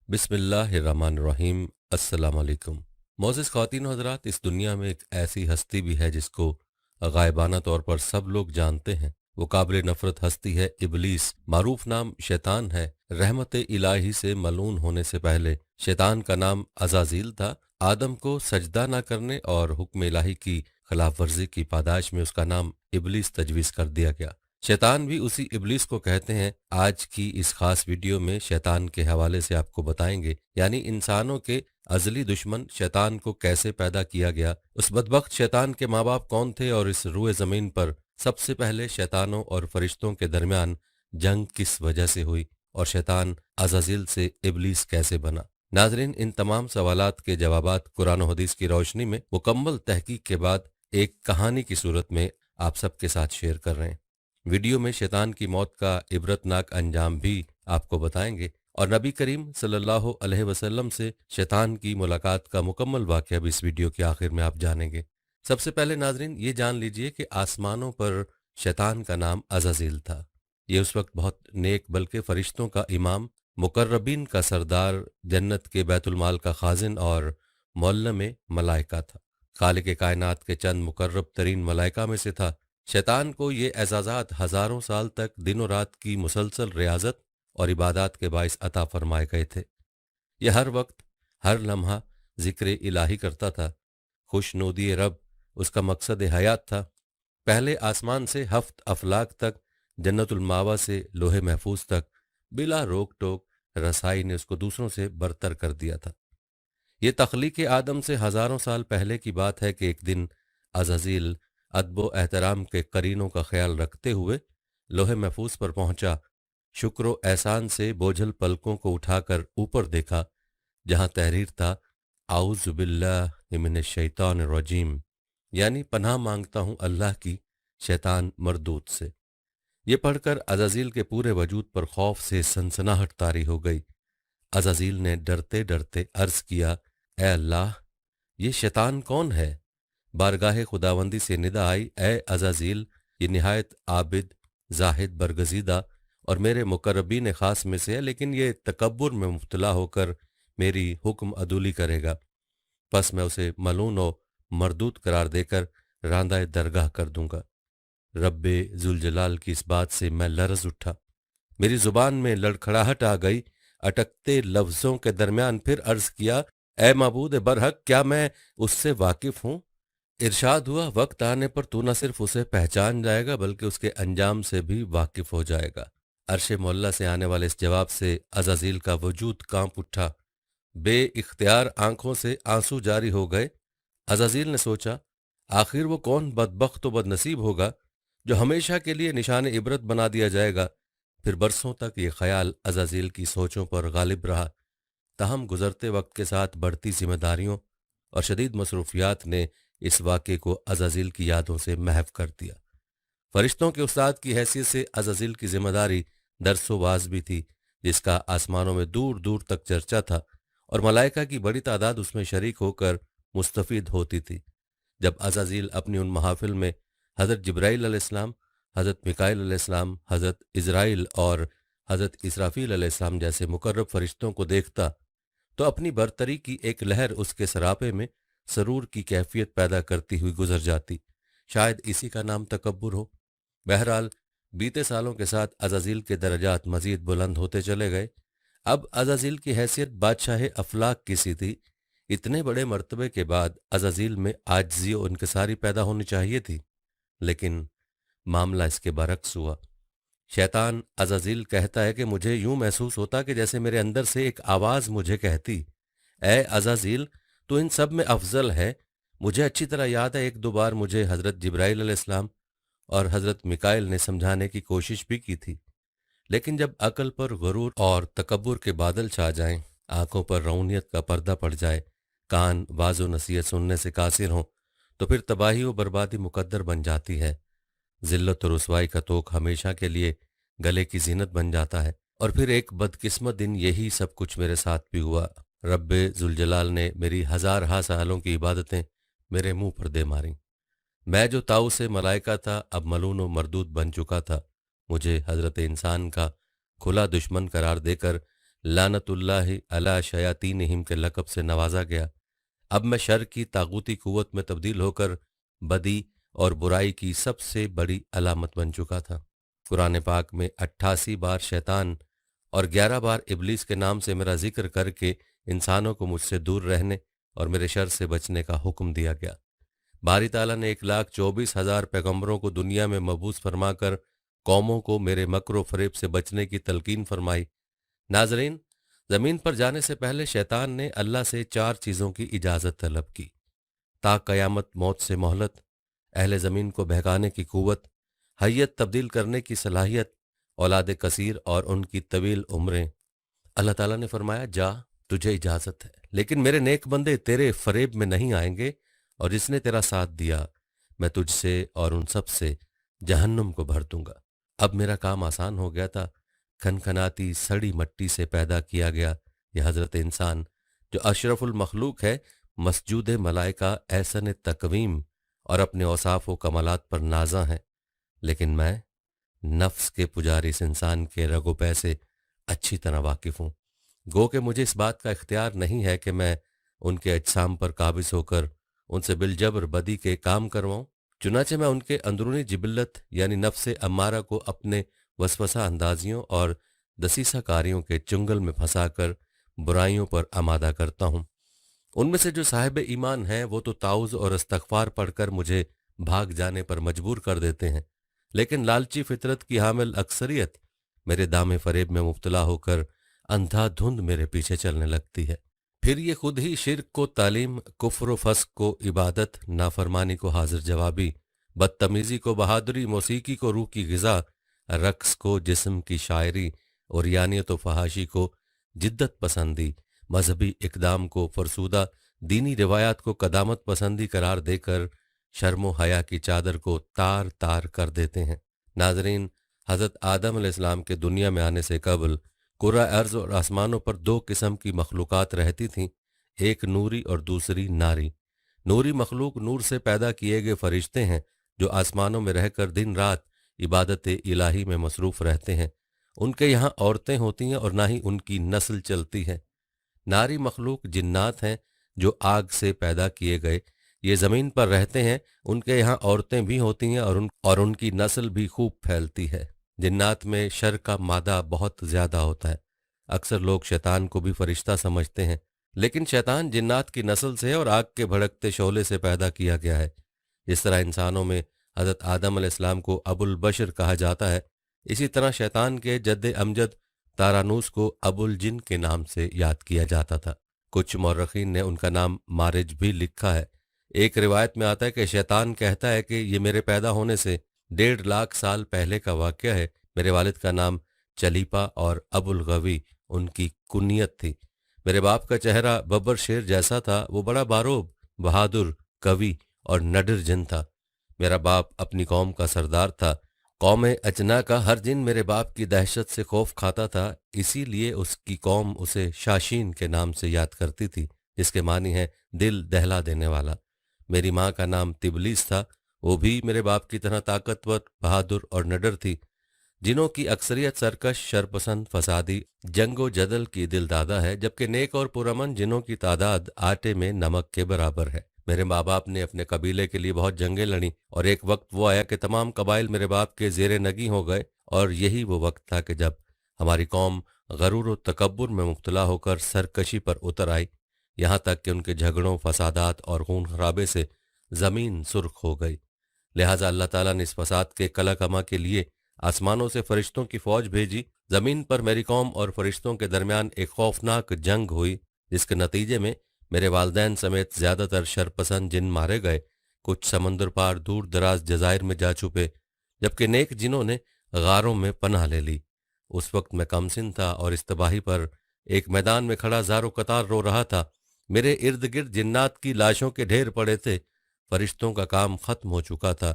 बिस्मिल्लाहिर्रहमानिर्रहीम। अस्सलाम वालेकुम। मोअज़्ज़िज़ ख़वातीन व हज़रात, इस दुनिया में एक ऐसी हस्ती भी है जिसको गायबाना तौर पर सब लोग जानते हैं। वो काबिल नफ़रत हस्ती है इबलीस। मारूफ नाम शैतान है। रहमत इलाही से मलून होने से पहले शैतान का नाम अज़ाज़ील था। आदम को सजदा न करने और हुक्म इलाही की खिलाफ वर्जी की पादाश में उसका नाम इबलीस तजवीज़ कर दिया गया। शैतान भी उसी इबलीस को कहते हैं। आज की इस खास वीडियो में शैतान के हवाले से आपको बताएंगे, यानी इंसानों के अजली दुश्मन शैतान को कैसे पैदा किया गया, उस बदबख्त शैतान के माँ बाप कौन थे और इस रूए ज़मीन पर सबसे पहले शैतानों और फरिश्तों के दरमियान जंग किस वजह से हुई और शैतान अज़ाज़िल से इबलीस कैसे बना। नाज़रीन, इन तमाम सवालात के जवाबात कुरान और हदीस की रोशनी में मुकम्मल तहकीक के बाद एक कहानी की सूरत में आप सबके साथ शेयर कर रहे हैं। वीडियो में शैतान की मौत का इबरतनाक अंजाम भी आपको बताएंगे और नबी करीम सल्लल्लाहु अलैहि वसल्लम से शैतान की मुलाकात का मुकम्मल वाक़या भी इस वीडियो के आखिर में आप जानेंगे। सबसे पहले नाजरीन ये जान लीजिए कि आसमानों पर शैतान का नाम अज़ाज़ील था। ये उस वक्त बहुत नेक बल्कि फरिश्तों का इमाम, मुकर्रबीन का सरदार, जन्नत के बैतुल माल का खाजिन और मुअल्लिम मलाइका था। खालिक कायनात के चंद मुकर्रब तरीन मलाइका में से था। शैतान को ये एजाज़ात हज़ारों साल तक दिनों रात की मुसलसल रियाजत और इबादत के बाइस अता फरमाए गए थे। यह हर वक्त हर लम्हा ज़िक्र इलाही करता था। खुशनूदी रब उसका मकसद हयात था। पहले आसमान से हफ्त अफलाक तक, जन्नतुल मावा से लोहे महफूज तक बिला रोक टोक रसाई ने उसको दूसरों से बरतर कर दिया था। ये तख्लीक आदम से हज़ारों साल पहले की बात है कि एक दिन अज़ाज़ील अदब एहतराम के करीनों का ख्याल रखते हुए लोहे महफूज पर पहुंचा। शुक्र एहसान से बोझल पलकों को उठाकर ऊपर देखा, जहां तहरीर था आऊज़ु बिल्लाहि मिनश शैतानिर रजीम, यानी पनाह मांगता हूं अल्लाह की शैतान मरदूत से। ये पढ़कर अज़ाज़ील के पूरे वजूद पर खौफ से सनसनाहट तारी हो गई। अज़ाज़ील ने डरते डरते अर्ज किया, ए अल्लाह, ये शैतान कौन है? बारगाह खुदावंदी से निदा आई, ए अज़ाज़ील, ये निहायत आबिद, जाहिद, बरगजीदा और मेरे मुकर्रबीन खास में से है, लेकिन ये तकब्बुर में मुब्तला होकर मेरी हुक्म अदूली करेगा। बस मैं उसे मलून और मरदूत करार देकर रांदाए दरगाह कर दूंगा। रब्बे जुलजलाल की इस बात से मैं लरज उठा। मेरी जुबान में लड़खड़ाहट आ गई। अटकते लफ्जों के दरमियान फिर अर्ज किया, ए माबूद बरहक, क्या मैं उससे वाकिफ हूं? इरशाद हुआ, वक्त आने पर तू न सिर्फ उसे पहचान जाएगा बल्कि उसके अंजाम से भी वाकिफ हो जाएगा। अर्शे मौला से आने वाले इस जवाब से अज़ाज़ील का वजूद कांप उठा। बे इख्तियार आंखों से आंसू जारी हो गए। अज़ाज़ील ने सोचा, आखिर वो कौन बदबख्त व बदनसीब होगा जो हमेशा के लिए निशान इबरत बना दिया जाएगा। फिर बरसों तक ये ख्याल अज़ाज़ील की सोचों पर गालिब रहा। ताहम गुजरते वक्त के साथ बढ़ती जिम्मेदारियों और शदीद मसरूफियात ने इस वाक़े को अज़ाज़ील की यादों से महव कर दिया। फरिश्तों के उस्ताद की हैसियत से अज़ाज़ील की जिम्मेदारी दरसोबाज भी थी, जिसका आसमानों में दूर दूर तक चर्चा था और मलाइका की बड़ी तादाद उसमें शरीक होकर मुस्तफ़ीद होती थी। जब अज़ाज़ील अपनी उन महाफिल में हज़रत जिब्राईल अलैहिस्सलाम, हज़रत मिकाईल अलैहिस्सलाम, हज़रत इज़राइल और हज़रत इसराफील अलैहिस्सलाम जैसे मुकर्रब फरिश्तों को देखता तो अपनी बरतरी की एक लहर उसके सरापे में सरूर की कैफियत पैदा करती हुई गुजर जाती। शायद इसी का नाम तकब्बुर हो। बहरहाल बीते सालों के साथ अज़ाज़ील के दर्जात मजीद बुलंद होते चले गए। अब अज़ाज़ील की हैसियत बादशाह अफलाक की सी थी। इतने बड़े मर्तबे के बाद अज़ाज़ील में आजिज़ी और इनकिसारी पैदा होनी चाहिए थी, लेकिन मामला इसके बरक्स हुआ। शैतान अज़ाज़ील कहता है कि मुझे यूं महसूस होता कि जैसे मेरे अंदर से एक आवाज़ मुझे कहती, ए अज़ाज़ील, तो इन सब में अफजल है। मुझे अच्छी तरह याद है एक दो बार मुझे हज़रत जिब्राईल अलैहिस्सलाम और हज़रत मिकाईल ने समझाने की कोशिश भी की थी, लेकिन जब अकल पर गुरूर और तकब्बुर के बादल छा जाएं, आंखों पर रौनियत का पर्दा पड़ जाए, कान वाज़ो नसीहत सुनने से कासिर हों, तो फिर तबाही व बर्बादी मुकद्दर बन जाती है। जिल्लत और रुसवाई का तोक हमेशा के लिए गले की जीनत बन जाता है। और फिर एक बदकिस्मत दिन यही सब कुछ मेरे साथ भी हुआ। रब्बे जुलजलाल ने मेरी हज़ार सालों की इबादतें मेरे मुंह पर दे मारी। मैं जो ताऊ से मलाइका था अब मलून व मरदूद बन चुका था। मुझे हज़रत इंसान का खुला दुश्मन करार देकर लानतुल्लाहि अला शयातीनहिम के लक़ब से नवाजा गया। अब मैं शर की तागूती कुव्वत में तब्दील होकर बदी और बुराई की सबसे बड़ी अलामत बन चुका था। कुरान पाक में 88 बार शैतान और 11 बार इब्लीस के नाम से मेरा जिक्र करके इंसानों को मुझसे दूर रहने और मेरे शर से बचने का हुक्म दिया गया। बारी ताला ने 1,24,000 पैगंबरों को दुनिया में मबूस फरमाकर कौमों को मेरे मकर फरेब से बचने की तलकीन फरमाई। नाजरीन, जमीन पर जाने से पहले शैतान ने अल्लाह से 4 चीज़ों की इजाज़त तलब की: ता क़यामत मौत से मोहलत, अहले ज़मीन को बहकाने की क़ुव्वत, हैयत तब्दील करने की सलाहियत, औलाद कसीर और उनकी तवील उम्रें। अल्लाह ताला ने फरमाया, जा, तुझे इजाज़त है, लेकिन मेरे नेक बंदे तेरे फरेब में नहीं आएंगे, और जिसने तेरा साथ दिया मैं तुझसे और उन सब से जहन्नुम को भर दूंगा। अब मेरा काम आसान हो गया था। खनखनाती सड़ी मट्टी से पैदा किया गया यह हज़रत इंसान, जो अशरफुल मखलूक है, मसजूद मलाइका एहसन तकवीम और अपने औसाफ व कमालात पर नाजा है, लेकिन मैं नफ्स के पुजारी इस इंसान के रगो पै से अच्छी तरह वाकिफ हूँ। गो कि मुझे इस बात का इख्तियार नहीं है कि मैं उनके अजसाम पर काबिज होकर उनसे बिलजबर बदी के काम करवाऊं। चुनाचे मैं उनके अंदरूनी जिबिल्लत यानी नफ्स अम्मारा को अपने वसवसा अंदाजियों और दसीसा कारियों के चुंगल में फंसाकर बुराइयों पर आमादा करता हूँ। उनमें से जो साहिब ईमान हैं वो तो ताउज़ और इस्तग़फ़ार पढ़कर मुझे भाग जाने पर मजबूर कर देते हैं, लेकिन लालची फितरत की हामिल अक्सरियत मेरे दामे फरेब में मुब्तला होकर अंधाधुंध मेरे पीछे चलने लगती है। फिर ये खुद ही शिर्क को तालीम, कुफ्र व फस्क को इबादत, नाफरमानी को हाजिर जवाबी, बदतमीज़ी को बहादुरी, मौसीकी को रूह की ग़िज़ा, रक्स को जिस्म की शायरी और यानियत व फहाशी को जिद्दत पसंदी, मजहबी इकदाम को फरसूदा, दीनी रिवायात को कदामत पसंदी करार देकर शर्म हया की चादर को तार तार कर देते हैं। नाजरीन, हज़रत आदम अलैहिस्सलाम के दुनिया में आने से कबल कुरा अर्ज़ और आसमानों पर 2 किस्म की मखलूक़ात रहती थीं, एक नूरी और दूसरी नारी। नूरी मखलूक नूर से पैदा किए गए फरिश्ते हैं जो आसमानों में रहकर दिन रात इबादत इलाही में मसरूफ़ रहते हैं। उनके यहाँ औरतें होती हैं और ना ही उनकी नस्ल चलती है। नारी मखलूक जिन्नात हैं जो आग से पैदा किए गए, ये ज़मीन पर रहते हैं। उनके यहाँ औरतें भी होती हैं और उनकी नस्ल भी खूब फैलती है। जिन्नात में शर का मादा बहुत ज़्यादा होता है। अक्सर लोग शैतान को भी फरिश्ता समझते हैं, लेकिन शैतान जिन्नात की नस्ल से और आग के भड़कते शोले से पैदा किया गया है। जिस तरह इंसानों में हज़रत आदम अलैहिस्सलाम को अबुल बशर कहा जाता है, इसी तरह शैतान के जद्द अमजद तारानूस को अबुल जिन के नाम से याद किया जाता था। कुछ मौरखीन ने उनका नाम मारिज भी लिखा है। एक रिवायत में आता है कि शैतान कहता है कि ये मेरे पैदा होने से 1.5 लाख साल पहले का वाक़या है। मेरे वालिद का नाम चलीपा और अबुल गवी उनकी कुनियत थी। मेरे बाप का चेहरा बब्बर शेर जैसा था। वो बड़ा बारोब, बहादुर, कवि और नडर जिन था। मेरा बाप अपनी कौम का सरदार था। कौम अजना का हर जिन मेरे बाप की दहशत से खौफ खाता था, इसीलिए उसकी कौम उसे शाशीन के नाम से याद करती थी, जिसके मानी है दिल दहला देने वाला। मेरी माँ का नाम तिबलीस था। वो भी मेरे बाप की तरह ताकतवर, बहादुर और नडर थी। जिनों की अक्सरियत सरकश, शरपसंद, फसादी, जंगो जदल की दिलदादा है, जबकि नेक और पुरअमन जिनों की तादाद आटे में नमक के बराबर है। मेरे माँ बाप ने अपने कबीले के लिए बहुत जंगें लड़ी और एक वक्त वो आया कि तमाम कबाइल मेरे बाप के जेरे नगी हो गए। और यही वो वक्त था कि जब हमारी कौम गरूर और तकब्बुर में मुब्तला होकर सरकशी पर उतर आई, यहाँ तक कि उनके झगड़ों, फसादात और खून खराबे से ज़मीन सुर्ख हो गई। लिहाजा अल्लाह ताला ने इस फसाद के कला कमा के लिए आसमानों से फरिश्तों की फौज भेजी। ज़मीन पर मेरी कौम और फरिश्तों के दरमियान एक खौफनाक जंग हुई, जिसके नतीजे में मेरे वालदैन समेत ज़्यादातर शरपसंद जिन मारे गए। कुछ समंदर पार दूर दराज जज़ायर में जा छुपे, जबकि नेक जिनों ने गारों में पनाह ले ली। उस वक्त मैं कमसिन था और इस तबाही पर एक मैदान में खड़ा ज़ारो कतार रो रहा था। मेरे इर्द गिर्द जिन्नात की लाशों के ढेर पड़े थे। फरिश्तों का काम खत्म हो चुका था।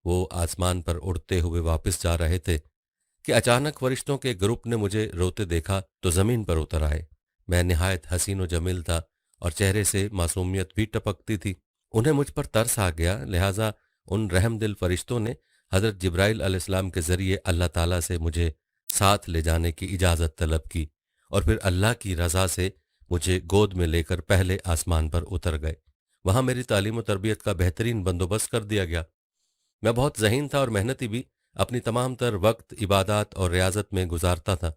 वो आसमान पर उड़ते हुए वापस जा रहे थे कि अचानक फरिश्तों के ग्रुप ने मुझे रोते देखा तो ज़मीन पर उतर आए। मैं निहायत हसीन व जमील था और चेहरे से मासूमियत भी टपकती थी। उन्हें मुझ पर तरस आ गया, लिहाजा उन रहमदिल फरिश्तों ने हज़रत जिब्राइल अलैहिस्सलाम के ज़रिए अल्लाह ताला से मुझे साथ ले जाने की इजाज़त तलब की और फिर अल्लाह की रज़ा से मुझे गोद में लेकर पहले आसमान पर उतर गए। वहाँ मेरी तालीम और तरबियत का बेहतरीन बंदोबस्त कर दिया गया। मैं बहुत ज़हीन था और मेहनती भी। अपनी तमाम तर वक्त इबादत और रियाजत में गुजारता था।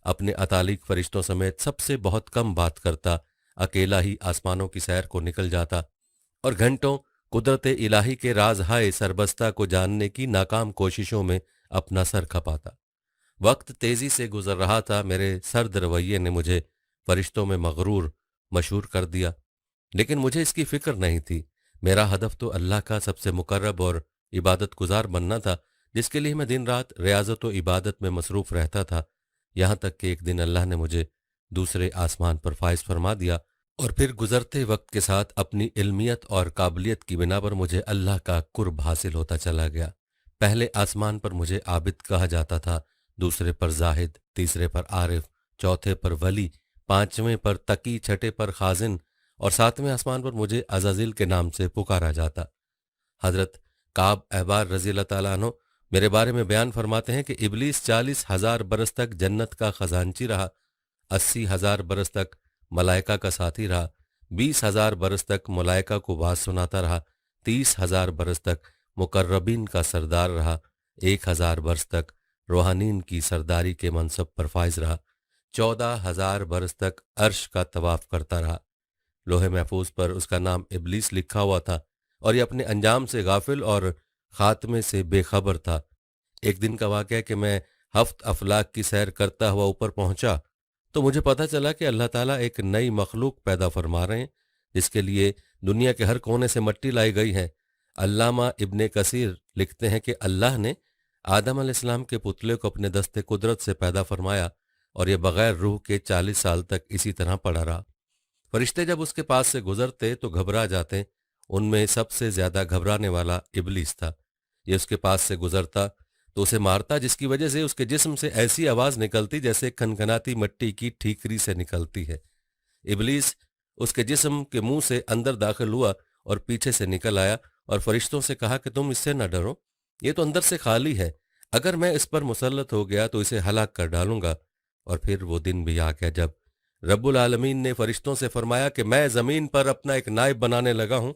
अपने अतालिक फरिश्तों समेत सबसे बहुत कम बात करता, अकेला ही आसमानों की सैर को निकल जाता और घंटों कुदरत इलाही के राज हाय सरबस्ता को जानने की नाकाम कोशिशों में अपना सर खपाता। वक्त तेजी से गुजर रहा था। मेरे सर्द रवैये ने मुझे फरिश्तों में मगरूर मशहूर कर दिया, लेकिन मुझे इसकी फिक्र नहीं थी। मेरा हदफ तो अल्लाह का सबसे मुकर्रब और इबादत गुजार बनना था, जिसके लिए मैं दिन रात रियाजत व इबादत में मसरूफ रहता था। यहाँ तक कि एक दिन अल्लाह ने मुझे दूसरे आसमान पर फाइज फरमा दिया और फिर गुजरते वक्त के साथ अपनी इल्मियत और काबिलियत की बिना पर मुझे अल्लाह का कुर्ब हासिल होता चला गया। पहले आसमान पर मुझे आबिद कहा जाता था, दूसरे पर जाहिद, तीसरे पर आरिफ, चौथे पर वली, पांचवें पर तकी, छठे पर खाजिन और सातवें आसमान पर मुझे अज़ाज़िल के नाम से पुकारा जाता। हजरत काब अहबार रज़ी अल्लाह ताला अन्हु मेरे बारे में बयान फरमाते हैं कि इबलीस 40,000 बरस तक जन्नत का खजांची रहा, 80,000 बरस तक मलाइका का साथी रहा, 20,000 बरस तक मलाइका को बात सुनाता रहा, 30,000 बरस तक मुकर्रबीन का सरदार रहा, 1,000 बरस तक रूहानीन की सरदारी के मनसब पर फाइज रहा, 14,000 बरस तक अर्श का तवाफ करता रहा। लोहे महफूज पर उसका नाम इबलीस लिखा हुआ था और ये अपने अंजाम से गाफिल और खात्मे से बेखबर था। एक दिन का वाक़या कि मैं हफ्त अफलाक की सैर करता हुआ ऊपर पहुंचा तो मुझे पता चला कि अल्लाह ताला एक नई मखलूक पैदा फरमा रहे हैं, जिसके लिए दुनिया के हर कोने से मट्टी लाई गई है। अल्लामा इब्ने कसीर लिखते हैं कि अल्लाह ने आदम अलैहिस्सलाम के पुतले को अपने दस्ते कुदरत से पैदा फरमाया और ये बगैर रूह के 40 साल तक इसी तरह पड़ा रहा। फरिश्ते जब उसके पास से गुजरते तो घबरा जाते। उनमें सबसे ज्यादा घबराने वाला इबलीस था। ये उसके पास से गुजरता तो उसे मारता, जिसकी वजह से उसके जिस्म से ऐसी आवाज निकलती जैसे खनखनाती मिट्टी की ठीकरी से निकलती है। इबलीस उसके जिस्म के मुंह से अंदर दाखिल हुआ और पीछे से निकल आया और फरिश्तों से कहा कि तुम इससे न डरो, ये तो अंदर से खाली है। अगर मैं इस पर मुसल्लत हो गया तो इसे हलाक कर डालूंगा। और फिर वो दिन भी आ गया जब रब्बुल आलमीन ने फरिश्तों से फरमाया कि मैं जमीन पर अपना एक नायब बनाने लगा हूं,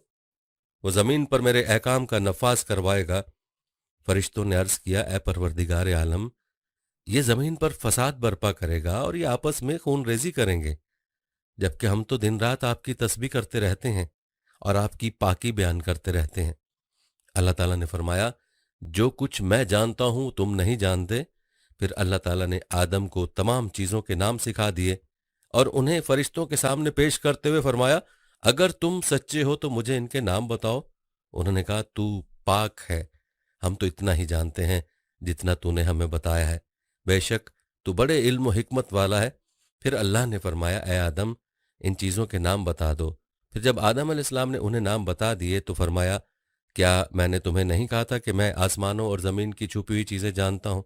वो जमीन पर मेरे अहकाम का नफाज करवाएगा। फरिश्तों ने अर्ज किया, ए परवरदिगार आलम, ये जमीन पर फसाद बर्पा करेगा और ये आपस में खून रेजी करेंगे, जबकि हम तो दिन रात आपकी तस्बीह करते रहते हैं और आपकी पाकी बयान करते रहते हैं। अल्लाह ताला ने फरमाया, जो कुछ मैं जानता हूं तुम नहीं जानते। फिर अल्लाह ताला ने आदम को तमाम चीजों के नाम सिखा दिए और उन्हें फरिश्तों के सामने पेश करते हुए फरमाया, अगर तुम सच्चे हो तो मुझे इनके नाम बताओ। उन्होंने कहा, तू पाक है, हम तो इतना ही जानते हैं जितना तूने हमें बताया है, बेशक तू बड़े इल्म व हिकमत वाला है। फिर अल्लाह ने फरमाया, ए आदम, इन चीज़ों के नाम बता दो। फिर जब आदम अलैहिस्सलाम ने उन्हें नाम बता दिए तो फरमाया, क्या मैंने तुम्हें नहीं कहा था कि मैं आसमानों और ज़मीन की छुपी हुई चीज़ें जानता हूँ,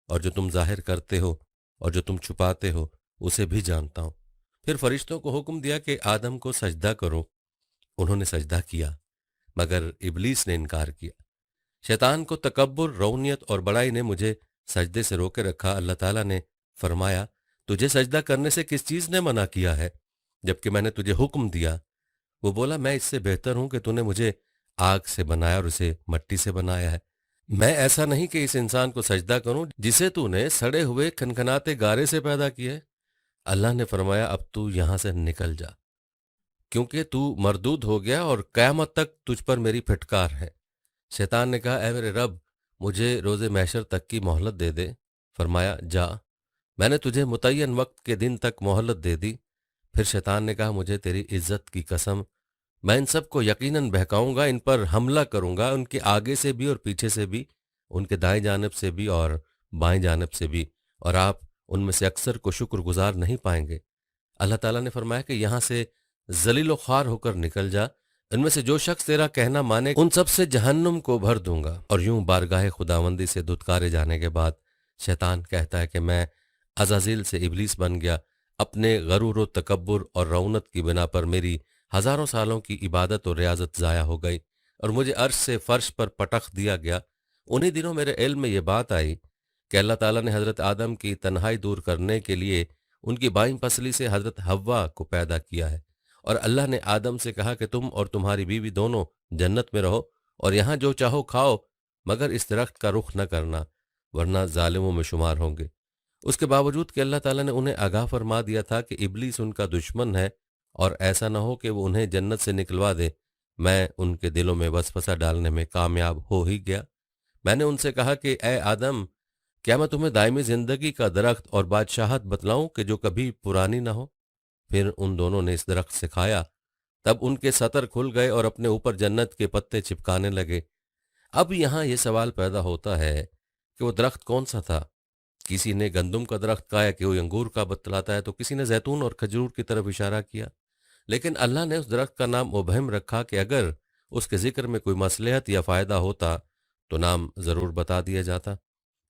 और जो तुम जाहिर करते हो और जो तुम छुपाते हो उसे भी जानता हूँ। फिर फरिश्तों को हुक्म दिया कि आदम को सजदा करो। उन्होंने सजदा किया, मगर इबलीस ने इनकार किया। शैतान को तकब्बुर, रौनियत और बड़ाई ने मुझे सजदे से रोके रखा। अल्लाह ताला ने फरमाया, तुझे सजदा करने से किस चीज़ ने मना किया है, जबकि मैंने तुझे हुक्म दिया। वो बोला, मैं इससे बेहतर हूं कि तूने मुझे आग से बनाया और उसे मट्टी से बनाया है। मैं ऐसा नहीं कि इस इंसान को सजदा करूं जिसे तूने सड़े हुए खनखनाते गारे से पैदा किया है। अल्लाह ने फरमाया, अब तू यहां से निकल जा, क्योंकि तू मरदूद हो गया और क़यामत तक तुझ पर मेरी फिटकार है। शैतान ने कहा, ऐ मेरे रब, मुझे रोज़े महशर तक की मोहलत दे दे। फरमाया, जा, मैंने तुझे मुतय्यन वक्त के दिन तक मोहलत दे दी। फिर शैतान ने कहा, मुझे तेरी इज्जत की कसम, मैं इन सब को यकीनन बहकाऊंगा, इन पर हमला करूंगा, उनके आगे से भी और पीछे से भी, उनके दाएं जानिब से भी और बाएं जानिब से भी, और आप उनमें से अक्सर को शुक्रगुजार नहीं पाएंगे। अल्लाह ताला ने फरमाया कि यहाँ से जलीलो ख्वार होकर निकल जा। इनमें से जो शख्स तेरा कहना माने उन सब से जहन्नुम को भर दूंगा। और यूं बारगाह खुदावंदी से धुतकारे जाने के बाद शैतान कहता है कि मैं अज़ाज़िल से इबलीस बन गया। अपने गरूर व तकब्बुर और रौनत की बिना पर मेरी हजारों सालों की इबादत और रियाजत ज़ाया हो गई और मुझे अर्श से फर्श पर पटख दिया गया। उन्हीं दिनों मेरे इल्म में ये बात आई कि अल्लाह ताला ने हज़रत आदम की तन्हाई दूर करने के लिए ان کی بائیں پسلی سے حضرت حوا کو پیدا کیا ہے، اور اللہ نے آدم سے کہا کہ تم اور تمہاری بیوی دونوں جنت میں رہو اور یہاں جو چاہو کھاؤ، مگر اس درخت کا رخ نہ کرنا ورنہ ظالموں میں شمار ہوں گے۔ اس کے باوجود کہ اللہ تعالیٰ نے انہیں آگاہ فرما دیا تھا کہ ابلیس ان کا دشمن ہے اور ایسا نہ ہو کہ وہ انہیں جنت سے نکلوا دے، میں ان کے دلوں میں وسوسہ ڈالنے میں کامیاب ہو ہی گیا۔ میں نے ان سے کہا کہ اے آدم، کیا میں تمہیں دائمی زندگی کا درخت اور بادشاہت بتلاؤں کہ جو کبھی پرانی نہ ہو؟ پھر ان دونوں نے اس درخت سے کھایا، تب ان کے سطر کھل گئے اور اپنے اوپر جنت کے پتے چپکانے لگے۔ اب یہاں یہ سوال پیدا ہوتا ہے کہ وہ درخت کون سا تھا؟ کسی نے گندم کا درخت کہا کہ کوئی انگور کا بتلاتا ہے، تو کسی نے زیتون اور کھجور کی طرف اشارہ کیا، لیکن اللہ نے اس درخت کا نام مبہم رکھا کہ اگر اس کے ذکر میں کوئی مصلحت یا فائدہ ہوتا تو نام ضرور بتا دیا جاتا۔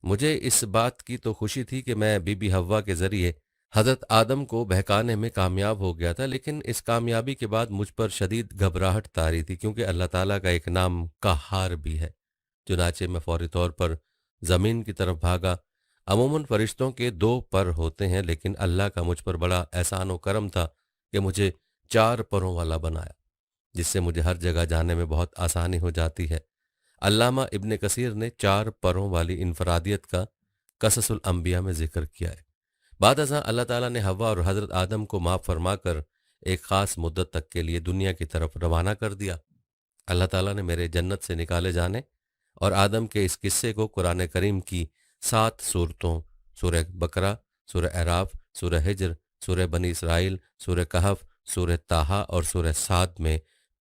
مجھے اس بات کی تو خوشی تھی کہ میں بی بی حوا کے ذریعے حضرت آدم کو بہکانے میں کامیاب ہو گیا تھا، لیکن اس کامیابی کے بعد مجھ پر شدید گھبراہٹ طاری تھی، کیونکہ اللہ تعالیٰ کا ایک نام قہار بھی ہے۔ چنانچہ میں فوری طور پر زمین کی طرف بھاگا۔ عموماً فرشتوں کے 2 پر ہوتے ہیں، لیکن اللہ کا مجھ پر بڑا احسان و کرم تھا کہ مجھے 4 پروں والا بنایا، جس سے مجھے ہر جگہ جانے میں بہت آسانی ہو جاتی ہے۔ علامہ ابن کثیر نے 4 پروں والی انفرادیت کا قصص الانبیاء میں ذکر کیا ہے۔ بعد ازاں اللہ تعالیٰ نے حوا اور حضرت آدم کو معاف فرما کر ایک خاص مدت تک کے لیے دنیا کی طرف روانہ کر دیا۔ اللہ تعالیٰ نے میرے جنت سے نکالے جانے اور آدم کے اس قصے کو قرآن کریم کی 7 صورتوں، سورہ بقرہ، سورہ اعراف، سورہ حجر، سورہ بنی اسرائیل، سورہ کہف، سورہ طٰہٰ اور سورہ صاد میں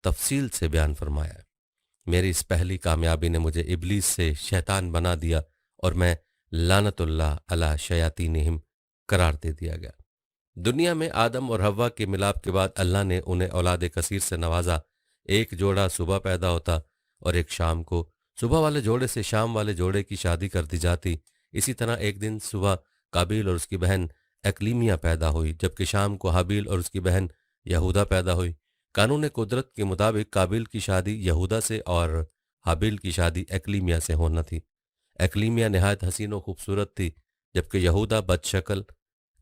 تفصیل سے بیان فرمایا ہے۔ میری اس پہلی کامیابی نے مجھے ابلیس سے شیطان بنا دیا اور میں لعنت اللہ علی شیاطینہم قرار دے دیا گیا۔ دنیا میں آدم اور حوا کے ملاپ کے بعد اللہ نے انہیں اولاد کثیر سے نوازا۔ ایک جوڑا صبح پیدا ہوتا اور ایک شام کو۔ صبح والے جوڑے سے شام والے جوڑے کی شادی کر دی جاتی۔ اسی طرح ایک دن صبح قابیل اور اس کی بہن اکلیمیہ پیدا ہوئی، جبکہ شام کو حابیل اور اس کی بہن یہودا پیدا ہوئی۔ قانون قدرت کے مطابق قابیل کی شادی یہودا سے اور حابیل کی شادی اکلیمیہ سے ہونا تھی۔ اکلیمیہ نہایت حسین و خوبصورت تھی، جبکہ یہودا بد شکل۔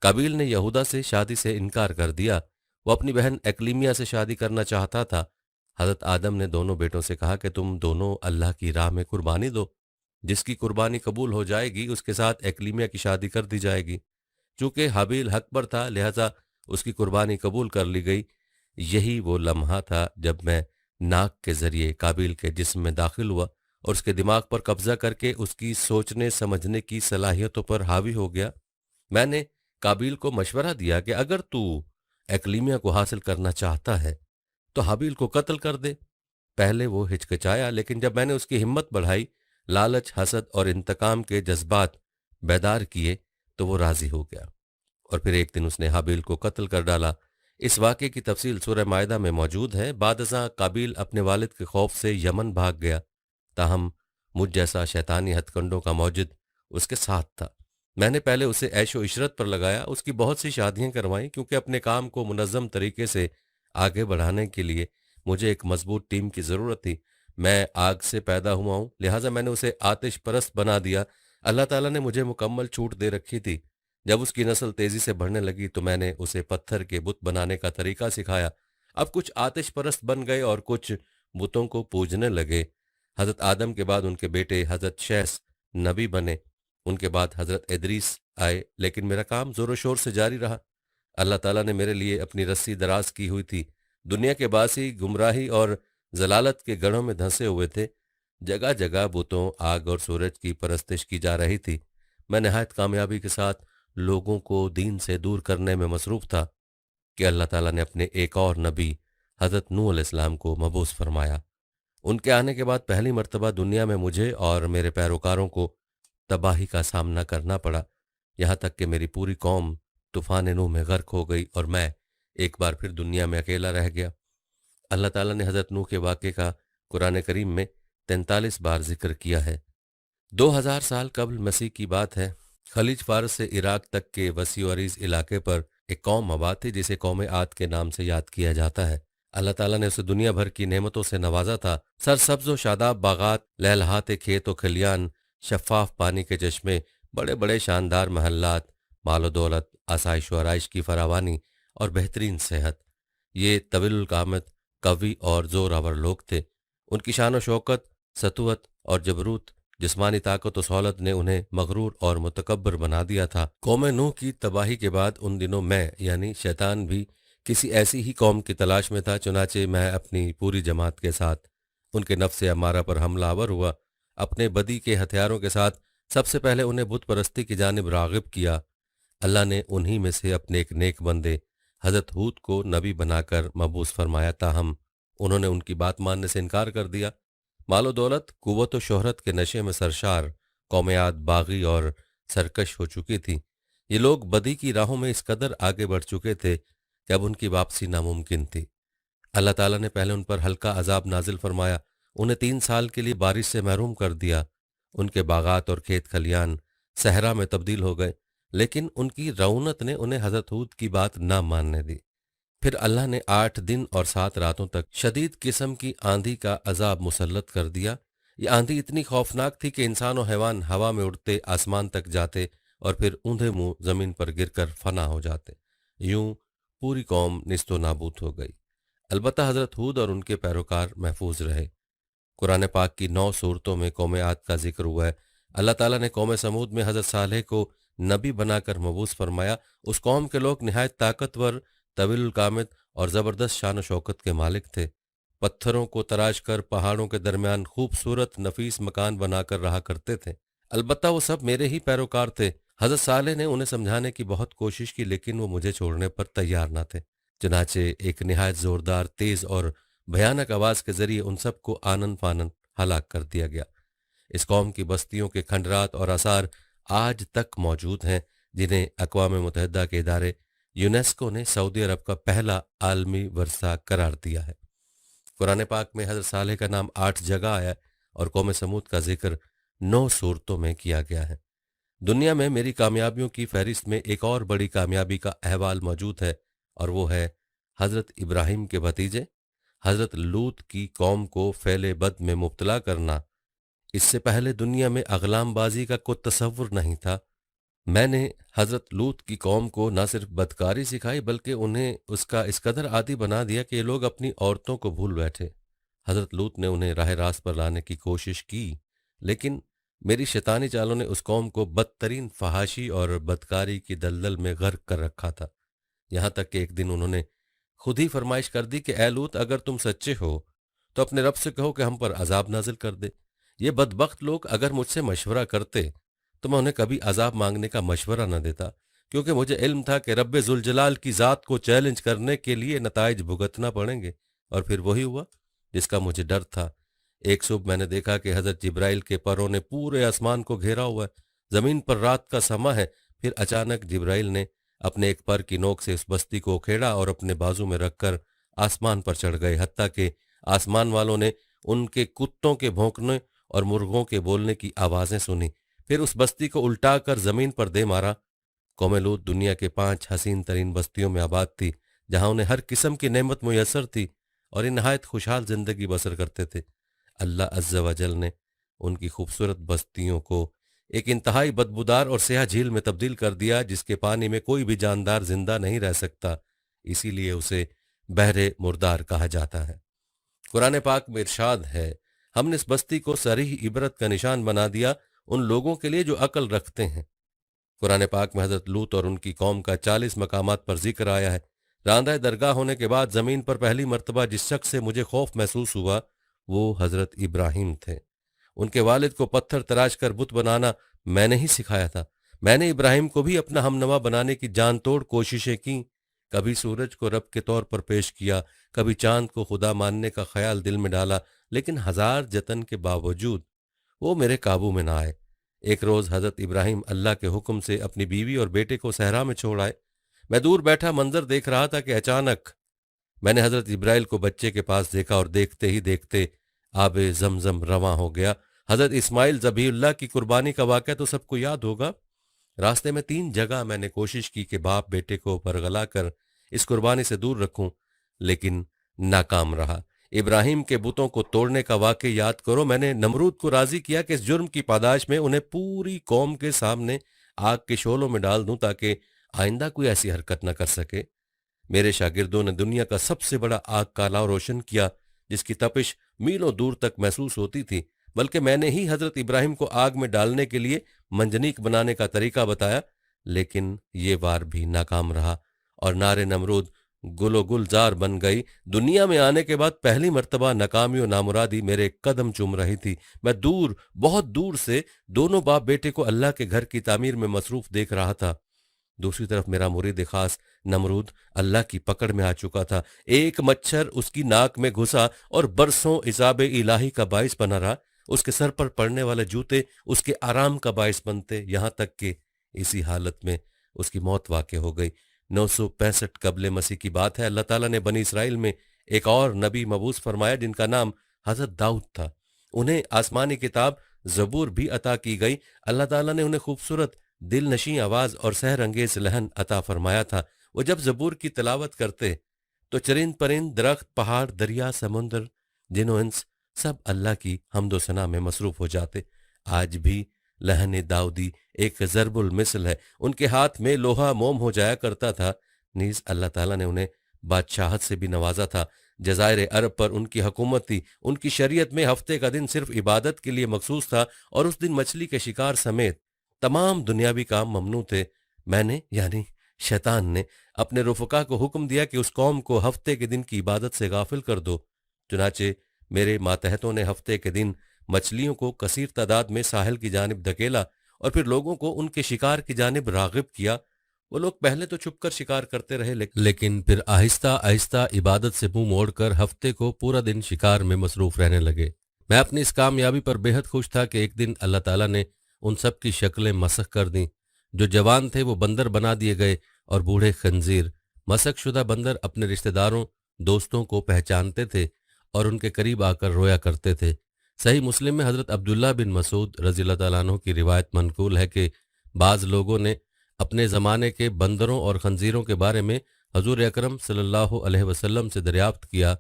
قابیل نے یہودا سے شادی سے انکار کر دیا، وہ اپنی بہن اکلیمیہ سے شادی کرنا چاہتا تھا۔ حضرت آدم نے دونوں بیٹوں سے کہا کہ تم دونوں اللہ کی راہ میں قربانی دو، جس کی قربانی قبول ہو جائے گی اس کے ساتھ اکلیمیہ کی شادی کر دی جائے گی۔ چونکہ حابیل حق پر تھا، لہذا اس کی قربانی قبول کر لی گئی۔ یہی وہ لمحہ تھا جب میں ناک کے ذریعے قابیل کے جسم میں داخل ہوا اور اس کے دماغ پر قبضہ کر کے اس کی سوچنے سمجھنے کی صلاحیتوں پر حاوی ہو گیا۔ میں نے قابیل کو مشورہ دیا کہ اگر تو اکلیمیہ کو حاصل کرنا چاہتا ہے تو حابیل کو قتل کر دے۔ پہلے وہ ہچکچایا، لیکن جب میں نے اس کی ہمت بڑھائی، لالچ، حسد اور انتقام کے جذبات بیدار کیے تو وہ راضی ہو گیا، اور پھر ایک دن اس نے حابیل کو قتل کر ڈالا۔ اس واقعے کی تفصیل سورہ مائدہ میں موجود ہے۔ بعد ازاں قابیل اپنے والد کے خوف سے یمن بھاگ گیا، تاہم مجھ جیسا شیطانی ہتھ کنڈوں کا موجد اس کے ساتھ تھا۔ میں نے پہلے اسے عیش و عشرت پر لگایا، اس کی بہت سی شادیاں کروائیں، کیونکہ اپنے کام کو منظم طریقے سے آگے بڑھانے کے لیے مجھے ایک مضبوط ٹیم کی ضرورت تھی۔ میں آگ سے پیدا ہوا ہوں، لہٰذا میں نے اسے آتش پرست بنا دیا۔ اللہ تعالیٰ نے مجھے مکمل چھوٹ دے رکھی تھی۔ جب اس کی نسل تیزی سے بڑھنے لگی تو میں نے اسے پتھر کے بت بنانے کا طریقہ سکھایا۔ اب کچھ آتش پرست بن گئے اور کچھ بتوں کو پوجنے لگے۔ حضرت آدم کے بعد ان کے بیٹے حضرت شیس نبی بنے، ان کے بعد حضرت ادریس آئے، لیکن میرا کام زور و شور سے جاری رہا۔ اللہ تعالیٰ نے میرے لیے اپنی رسی دراز کی ہوئی تھی۔ دنیا کے باسی گمراہی اور ضلالت کے گڑھوں میں دھنسے ہوئے تھے۔ جگہ جگہ بتوں، آگ اور سورج کی پرستش کی جا رہی تھی۔ میں نہایت کامیابی کے ساتھ لوگوں کو دین سے دور کرنے میں مصروف تھا کہ اللہ تعالیٰ نے اپنے ایک اور نبی حضرت نوح علیہ السلام کو مبعوث فرمایا۔ ان کے آنے کے بعد پہلی مرتبہ دنیا میں مجھے اور میرے پیروکاروں کو تباہی کا سامنا کرنا پڑا، یہاں تک کہ میری پوری قوم طوفان نوح میں غرق ہو گئی اور میں ایک بار پھر دنیا میں اکیلا رہ گیا۔ اللہ تعالیٰ نے حضرت نوح کے واقعے کا قرآن کریم میں 43 بار ذکر کیا ہے۔ 2000 سال قبل مسیح کی بات ہے۔ خلیج فارس سے عراق تک کے وسیع و عریض علاقے پر ایک قوم آباد تھی جسے قوم عاد کے نام سے یاد کیا جاتا ہے۔ اللہ تعالیٰ نے اسے دنیا بھر کی نعمتوں سے نوازا تھا۔ سرسبز و شاداب باغات، لہلہاتے کھیت و کھلیان، شفاف پانی کے چشمے، بڑے بڑے شاندار محلات، माल व दौलत, आसाइश व आराइश की फरावानी और बेहतरीन सेहत। ये तवील कामत, कवि और जोरावर लोग थे। उनकी शान व शौकत, सतुवत और जबरूत, जिस्मानी ताकत व सहूलत ने उन्हें मगरूर और मुतकब्बर बना दिया था। कौम नूह की तबाही के बाद उन दिनों मैं यानी शैतान भी किसी ऐसी ही कौम की तलाश में था। चुनाचे मैं अपनी पूरी जमात के साथ उनके नफ्स अमारा पर हमलावर हुआ। अपने बदी के हथियारों के साथ सबसे पहले उन्हें बुत परस्ती की जानिब रागिब किया। अल्लाह ने उन्हीं में से अपने एक नेक बंदे हजरत हूद को नबी बनाकर मबूस फरमाया, ताहम उन्होंने उनकी बात मानने से इनकार कर दिया। मालो दौलत, कुव्वत व शोहरत के नशे में सरशार कौम आद बागी और सरकश हो चुकी थी। ये लोग बदी की राहों में इस कदर आगे बढ़ चुके थे कि अब उनकी वापसी नामुमकिन थी। अल्लाह ताला ने पहले उन पर हल्का अजाब नाजिल फरमाया, उन्हें 3 साल के लिए बारिश से महरूम कर दिया। उनके बागात और खेत खलियान सहरा में तब्दील हो गए, लेकिन उनकी रऊनत ने उन्हें हजरत हूद की बात ना मानने दी। फिर अल्लाह ने 8 दिन और 7 रातों तक शदीद किस्म की आंधी का अजाब मुसल्लत कर दिया। ये आंधी इतनी खौफनाक थी कि इंसान और हैवान हवा में उड़ते आसमान तक जाते और फिर ऊंधे मुंह जमीन पर गिरकर फना हो जाते। यूं पूरी कौम निस्तो नाबूद हो गई। अलबत्ता हजरत हूद और उनके पैरोकार महफूज रहे। कुरान पाक की 9 सूरतों में कौम आद का जिक्र हुआ है। अल्लाह ताला ने कौम समूद में हजरत सालेह को नबी बनाकर मबूस फरमाया। उस कौम के लोग निहायत ताकतवर, तवील कामत और ज़बरदस्त शान व शौकत के मालिक थे। पत्थरों को तराश कर पहाड़ों के दरमियान खूबसूरत नफीस मकान बनाकर रहा करते थे। अलबत्ता वो सब मेरे ही पैरोकार थे। हजरत सालेह ने उन्हें समझाने की बहुत कोशिश की, लेकिन वो मुझे छोड़ने पर तैयार न थे। चनाचे एक निहायत जोरदार, तेज और भयानक आवाज के जरिए उन सबको आनन फानन हलाक कर दिया गया। इस कौम की बस्तियों के खंडरात और आसार आज तक मौजूद हैं, जिन्हें अक़वाम मुत्तहिदा के इदारे यूनेस्को ने सऊदी अरब का पहला आलमी वर्सा करार दिया है। कुरान पाक में हजरत सालेह का नाम 8 जगह आया है और कौम समूद का जिक्र 9 सूरतों में किया गया है। दुनिया में मेरी कामयाबियों की फहरिस्त में एक और बड़ी कामयाबी का अहवाल मौजूद है, और वो है हजरत इब्राहिम के भतीजे हजरत लूत की कौम को फैले बद में मुब्तला करना। इससे पहले दुनिया में अगलामबाजी का कोई तसव्वुर नहीं था। मैंने हजरत लूत की कौम को न सिर्फ बदकारी सिखाई, बल्कि उन्हें उसका इस कदर आदी बना दिया कि ये लोग अपनी औरतों को भूल बैठे। हजरत लूत ने उन्हें राह रास्त पर लाने की कोशिश की, लेकिन मेरी शैतानी चालों ने उस कौम को बदतरीन फहाशी और बदकारी की दलदल में गर्क कर रखा था। यहां तक कि एक दिन उन्होंने खुद ही फरमाइश कर दी कि ए लूत, अगर तुम सच्चे हो तो अपने रब से कहो कि हम पर अजाब नाजिल कर दे। ये बदबख्त लोग अगर मुझसे मशवरा करते तो मैं उन्हें कभी अजाब मांगने का मशवरा न देता, क्योंकि मुझे इल्म था कि रब्बे जुलजलाल की ज़ात को चैलेंज करने के लिए नताइज भुगतना पड़ेंगे। और फिर वही हुआ जिसका मुझे डर था। एक सुबह मैंने देखा कि हजरत जिब्राइल के परों ने पूरे आसमान को घेरा हुआ है। जमीन पर रात का समा है। फिर अचानक जिब्राइल ने अपने एक पर की नोक से उस बस्ती को उखेड़ा और अपने बाजू में रखकर आसमान पर चढ़ गए, हत्ता कि आसमान वालों ने उनके कुत्तों के भौंकने और मुर्गों के बोलने की आवाजें सुनी। फिर उस बस्ती को उल्टा कर जमीन पर दे मारा। कौम लूत दुनिया के 5 हसीन तरीन बस्तियों में आबाद थी, जहां उन्हें हर किस्म की नेमत मुयसर थी और ये नहायत खुशहाल जिंदगी बसर करते थे। अल्लाह अज़्ज़ व जल ने उनकी खूबसूरत बस्तियों को एक इंतहाई बदबूदार और स्याह झील में तब्दील कर दिया, जिसके पानी में कोई भी जानदार जिंदा नहीं रह सकता। इसीलिए उसे बहरे मुर्दार कहा जाता है। कुरान पाक में इरशाद है, हमने इस बस्ती को सरीह इबरत का निशान बना दिया उन लोगों के लिए जो अकल रखते हैं। कुरान पाक में हजरत लूत और उनकी कौम का 40 मकामात पर जिक्र आया है। रांदा दरगाह होने के बाद जमीन पर पहली मर्तबा जिस शख्स से मुझे खौफ महसूस हुआ वो हजरत इब्राहिम थे। उनके वालिद को पत्थर तराश कर बुत बनाना मैंने ही सिखाया था। मैंने इब्राहिम को भी अपना हमनवा बनाने की जान तोड़ कोशिशें की। कभी सूरज को रब के तौर पर पेश किया, कभी चांद को खुदा मानने का ख्याल दिल में डाला, लेकिन 1000 जतन के बावजूद वो मेरे काबू में ना आए। एक रोज हजरत इब्राहिम अल्लाह के हुक्म से अपनी बीवी और बेटे को सहरा में छोड़ आए। मैं दूर बैठा मंजर देख रहा था कि अचानक मैंने हजरत इब्राहिम को बच्चे के पास देखा और देखते ही देखते आबे जमजम रवां हो गया। हजरत इस्माइल ज़बीहुल्लाह की कुर्बानी का वाक़या तो सबको याद होगा। रास्ते में 3 जगह मैंने कोशिश की कि बाप बेटे को परगला कर इस कुर्बानी से दूर रखूं, लेकिन नाकाम रहा। इब्राहिम के बुतों को तोड़ने का वाक़या याद करो। मैंने नमरूद को राजी किया कि इस जुर्म की पादाश में उन्हें पूरी कौम के सामने आग के शोलों में डाल दूं ताकि आइंदा कोई ऐसी हरकत न कर सके। मेरे शागिर्दों ने दुनिया का सबसे बड़ा आग का अलाव रोशन किया जिसकी तपिश मीलों दूर तक महसूस होती थी, बल्कि मैंने ही हजरत इब्राहिम को आग में डालने के लिए मंजनीक बनाने का तरीका बताया, लेकिन ये वार भी नाकाम रहा और नारे नमरूद गुलो गुलजार बन गई। दुनिया में आने के बाद पहली मर्तबा नाकामी और नामुरादी मेरे कदम चूम रही थी। मैं दूर, बहुत दूर से दोनों बाप बेटे को अल्लाह के घर की तामीर में मसरूफ देख रहा था। दूसरी तरफ मेरा मुरीद खास नमरूद अल्लाह की पकड़ में आ चुका था। एक मच्छर उसकी नाक में घुसा और बरसों इजाबे इलाही का बाइस बना रहा। उसके सर पर पड़ने वाले जूते उसके आराम का बाइस बनते, यहां तक कि इसी हालत में उसकी मौत वाक़ हो गई। 965 कबले मसीह की बात है। अल्लाह ताला ने बनी इसराइल में एक और नबी मबूस फरमाया जिनका नाम हजरत दाऊद था। उन्हें आसमानी किताब जबूर भी अता की गई। अल्लाह ताला ने उन्हें खूबसूरत दिल नशी आवाज और सहर अंगेज लहन अता फरमाया था। वो जब जबूर की तिलावत करते तो चरिंद परिंद, दरख्त, पहाड़, दरिया, समुंदर, जिनो इंस सब अल्लाह की हम्दो सना में मसरूफ हो जाते। आज भी लहन दाऊदी एक ज़रबुल मिसल है। उनके हाथ में लोहा मोम हो जाया करता था। नीज अल्लाह ताला ने उन्हें बादशाहत से भी नवाजा था। जज़ायर अरब पर उनकी हुकूमत थी। उनकी शरीयत में हफ्ते का दिन सिर्फ इबादत के लिए मखसूस था और उस दिन मछली के शिकार समेत तमाम दुनियावी काम ममनू थे। मैंने यानी शैतान ने अपने रुफका को हुक्म दिया कि उस कौम को हफ्ते के दिन की इबादत से गाफिल कर दो। चुनाचे मेरे मातहतों ने हफ्ते के दिन मछलियों को कसीर तादाद में साहिल की जानिब धकेला और फिर लोगों को उनके शिकार की जानिब रागिब किया। वो लोग पहले तो छुपकर शिकार करते रहे, लेकिन फिर आहिस्ता आहिस्ता इबादत से मुंह मोड़कर हफ्ते को पूरा दिन शिकार में मसरूफ रहने लगे। मैं अपनी इस कामयाबी पर बेहद खुश था कि एक दिन अल्लाह ताला ने उन सब की शक्लें मसख कर दी। जो जवान थे वो बंदर बना दिए गए और बूढ़े खंजीर। मसख शुदा बंदर अपने रिश्तेदारों दोस्तों को पहचानते थे और उनके करीब आकर रोया करते थे। सही मुस्लिम में हज़रत अब्दुल्ला बिन मसूद रज़ियल्लाहु ताला अन्हु की रिवायत मनकूल है कि बाज़ लोगों ने अपने ज़माने के बंदरों और खंजीरों के बारे में हजूर अकरम सल्लल्लाहु अलैहि वसल्लम से दरियाफ्त किया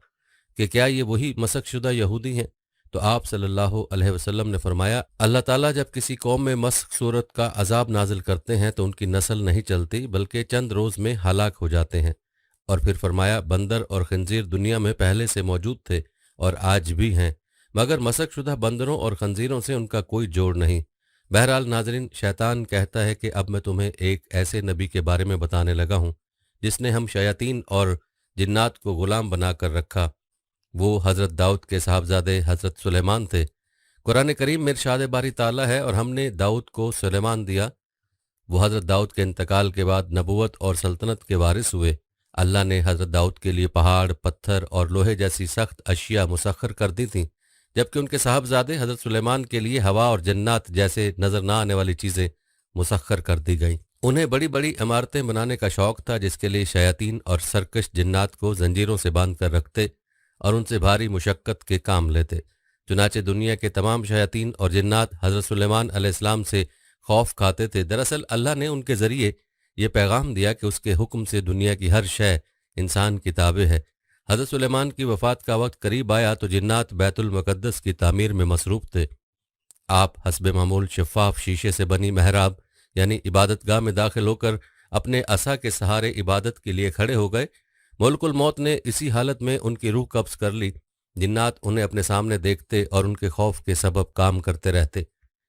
कि क्या ये वही मसख शुदा यहूदी हैं? तो आप सल्लल्लाहु अलैहि वसल्लम ने फरमाया, अल्लाह ताला जब किसी कौम में मस्ख सूरत का अजाब नाजिल करते हैं तो उनकी नस्ल नहीं चलती बल्कि चंद रोज़ में हलाक हो जाते हैं। और फिर फरमाया, बंदर और खंजीर दुनिया में पहले से मौजूद थे और आज भी हैं, मगर मसक शुदा बंदरों और खंजीरों से उनका कोई जोड़ नहीं। बहरहाल नाजरीन, शैतान कहता है कि अब मैं तुम्हें एक ऐसे नबी के बारे में बताने लगा हूँ जिसने हम शयातीन और जिन्नात को गुलाम बना कर रखा। वो हज़रत दाऊद के साहबजादे हज़रत सुलेमान थे। कुरान करीम में इरशाद बारी ताला है, और हमने दाऊद को सुलेमान दिया। वो हज़रत दाऊद के इंतकाल के बाद नबूवत और सल्तनत के वारिस हुए। अल्लाह ने हज़रत दाऊद के लिए पहाड़, पत्थर और लोहे जैसी सख्त अशिया मुसख्खर कर दी थीं, जबकि उनके साहबजादे हज़रत सुलेमान के लिए हवा और जन्नात जैसे नजर न आने वाली चीज़ें मुसख्खर कर दी गईं। उन्हें बड़ी बड़ी इमारतें बनाने का शौक था, जिसके लिए शयातीन और सरकश जिन्नात को जंजीरों से बांध कर रखते और उनसे भारी मुशक्क़त के काम लेते। चुनाचे दुनिया के तमाम शयातीन और जिन्नात हज़रत सुलेमान अलैहिस्सलाम से खौफ खाते थे। दरअसल अल्लाह ने उनके ज़रिए ये पैगाम दिया कि उसके हुक्म से दुनिया की हर शय इंसान की ताबे है। हज़रत सुलेमान की वफ़ात का वक्त करीब आया तो जिन्नात बैतुल मुक़द्दस की तामीर में मसरूफ़ थे। आप हस्बे मामूल शफ़ाफ शीशे से बनी महराब यानी इबादतगाह में दाखिल होकर अपने असा के सहारे इबादत के लिए खड़े हो गए। मुल्कुल मौत ने इसी हालत में उनकी रूह कब्ज़ कर ली। जिन्नात उन्हें अपने सामने देखते और उनके खौफ के सबब काम करते रहते,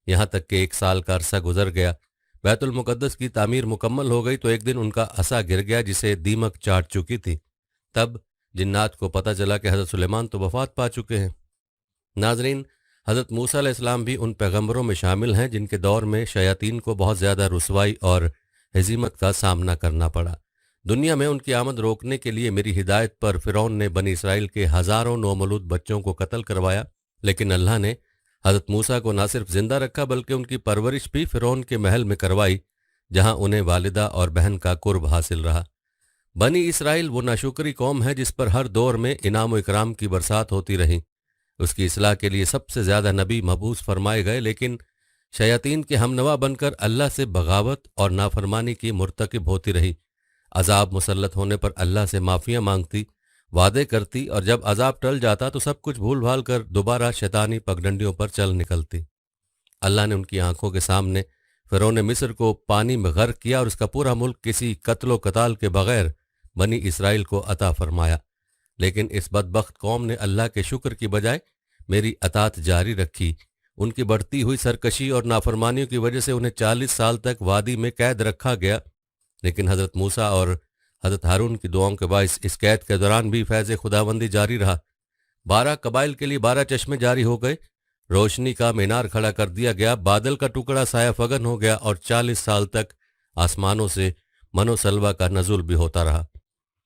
यहाँ तक कि 1 साल का अरसा गुजर गया। बैतुल मुक़द्दस की तामीर मुकम्मल हो गई तो एक दिन उनका असा गिर गया जिसे दीमक चाट चुकी थी। तब जिन्नात को पता चला कि हज़रत सुलेमान तो वफ़ात पा चुके हैं। नाजरीन, हज़रत मूसा अलैहिस्सलाम भी उन पैगम्बरों में शामिल हैं जिनके दौर में शयातीन को बहुत ज़्यादा रुसवाई और हज़ीमत का सामना करना पड़ा। दुनिया में उनकी आमद रोकने के लिए मेरी हिदायत पर फ़िरौन ने बनी इसराइल के हज़ारों नौमौलूद बच्चों को कत्ल करवाया, लेकिन अल्लाह ने हज़रत मूसा को न सिर्फ जिंदा रखा बल्कि उनकी परवरिश भी फ़िरौन के महल में करवाई, जहां उन्हें वालिदा और बहन का कुर्ब हासिल रहा। बनी इसराइल वो नाशुक्री कौम है जिस पर हर दौर में इनाम व इकराम की बरसात होती रही। उसकी इस्लाह के लिए सबसे ज़्यादा नबी मबूस फरमाए गए, लेकिन शयातीन के हमनवा बनकर अल्लाह से बगावत और नाफरमानी की मुर्तकिब होती रही। अजाब मुसल्लत होने पर अल्लाह से माफ़ियाँ मांगती, वादे करती और जब अजाब टल जाता तो सब कुछ भूल भाल कर दोबारा शैतानी पगडंडियों पर चल निकलती। अल्लाह ने उनकी आंखों के सामने फ़िरौन ने मिस्र को पानी में गर्क किया और उसका पूरा मुल्क किसी कत्लो कताल के बगैर बनी इसराइल को अता फरमाया। लेकिन इस बदबख्त कौम ने अल्लाह के शुक्र की बजाय मेरी अतात जारी रखी। उनकी बढ़ती हुई सरकशी और नाफरमानियों की वजह से उन्हें 40 साल तक वादी में कैद रखा गया। लेकिन हज़रत मूसा और हज़रत हारून की दुआओं के बायस इस कैद के दौरान भी फैज़ खुदाबंदी जारी रहा। 12 कबाइल के लिए 12 चश्मे जारी हो गए, रोशनी का मीनार खड़ा कर दिया गया, बादल का टुकड़ा साया फगन हो गया और 40 साल तक आसमानों से मनोसलवा का नज़ुल भी होता रहा।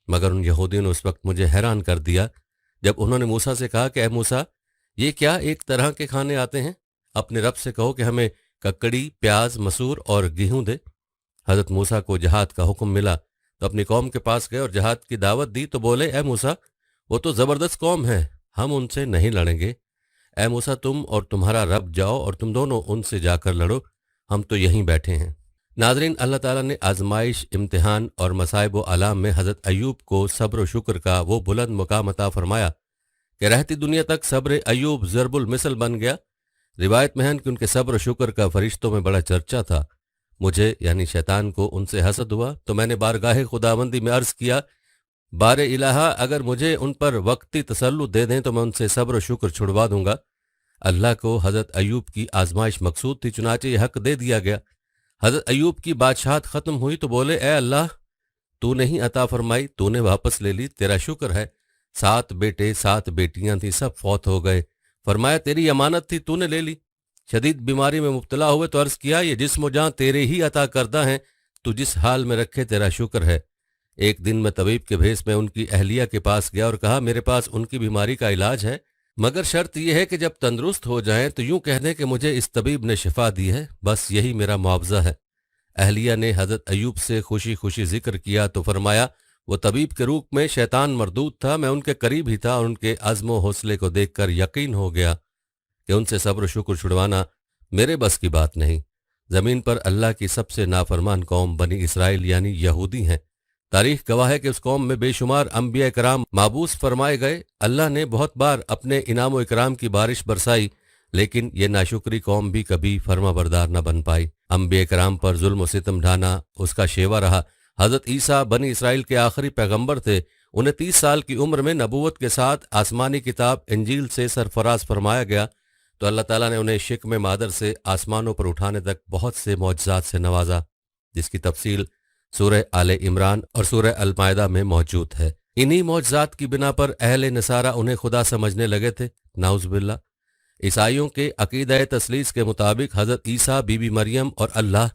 मगर उन यहूदियों ने उस वक्त मुझे हैरान कर दिया जब उन्होंने मूसा से कहा कि ए मूसा, ये क्या एक तरह के खाने आते हैं? अपने रब से कहो कि हमें ककड़ी, प्याज, मसूर और गेहूं दे। हज़रत मूसा को जहाद का हुक्म मिला तो अपनी कौम के पास गए और जहाद की दावत दी तो बोले, ए मूसा, वो तो ज़बरदस्त कौम है, हम उनसे नहीं लड़ेंगे। ए मूसा, तुम और तुम्हारा रब जाओ और तुम दोनों उनसे जाकर लड़ो, हम तो यहीं बैठे हैं। नाज़रीन, अल्लाह ताला ने आजमाइश, इम्तिहान और मसाइब व आलाम में हज़रत अय्यूब को सब्र व शुक्र का वो बुलंद मुकाम अता फरमाया कि रहती दुनिया तक सब्र अय्यूब ज़रबुल मिसल बन गया। रिवायत में है कि उनके सब्र शुक्र का फरिश्तों में बड़ा चर्चा था। मुझे यानी शैतान को उनसे हसद हुआ तो मैंने बारगाह खुदाबंदी में अर्ज़ किया, बारे इलाहा, अगर मुझे उन पर वक्ती तसल्लुत दे दें तो मैं उनसे सब्र शुक्र छुड़वा दूंगा। अल्लाह को हज़रत अय्यूब की आजमाइश मकसूद थी, चुनाचे ये हक दे दिया गया। हज़रत अय्यूब की बादशाहत ख़त्म हुई तो बोले, ए अल्लाह, तूने ही अता फरमाई, तूने वापस ले ली, तेरा शुक्र है। 7 बेटे 7 बेटियां थी, सब फौत हो गए। फरमाया, तेरी अमानत थी, तूने ले ली। शदीद बीमारी में मुब्तला हुए तो अर्ज़ किया, ये जिस्म जहाँ तेरे ही अता करदा हैं, तू जिस हाल में रखे तेरा शुक्र है। एक दिन मैं तबीब के भेस में उनकी अहलिया के पास गया और कहा, मेरे पास उनकी बीमारी का इलाज है, मगर शर्त यह है कि जब तंदुरुस्त हो जाएं तो यूं कह दें कि मुझे इस तबीब ने शिफा दी है, बस यही मेरा मुआवजा है। अहलिया ने हज़रत अय्यूब से खुशी खुशी जिक्र किया तो फरमाया, वो तबीब के रूप में शैतान मरदूद था, मैं उनके करीब ही था और उनके अज़्म हौसले को देखकर यकीन हो गया कि उनसे सब्र शुक्र छुड़वाना मेरे बस की बात नहीं। ज़मीन पर अल्लाह की सबसे नाफरमान कौम बनी इसराइल यानी यहूदी हैं। तारीख गवाह है कि उस कौम में बेशुमार अंबिया कराम माबूस फरमाए गए। अल्लाह ने बहुत बार अपने इनाम व इकराम की बारिश बरसाई, लेकिन ये नाशुक्री कौम भी कभी फर्मा बरदार न बन पाई। अंबिया कराम पर जुल्म व सितम ढाना उसका शेवा रहा। हज़रत ईसा बनी इसराइल के आखिरी पैगंबर थे। उन्हें 30 साल की उम्र में नबूवत के साथ आसमानी किताब इंजील से सरफराज फरमाया गया तो अल्लाह ताला ने उन्हें शिक्म मादर से आसमानों पर उठाने तक बहुत से मौजज़ात से नवाजा, जिसकी तफसील सूरह आले इमरान और सूरह अल मायदा में मौजूद है। इन्हीं मौजज़ात की बिना पर अहले नसारा उन्हें खुदा समझने लगे थे, नाउज़ुबिल्लाह। ईसाइयों के अकीदा तस्लीस के मुताबिक हज़रत ईसा, बीबी मरियम और अल्लाह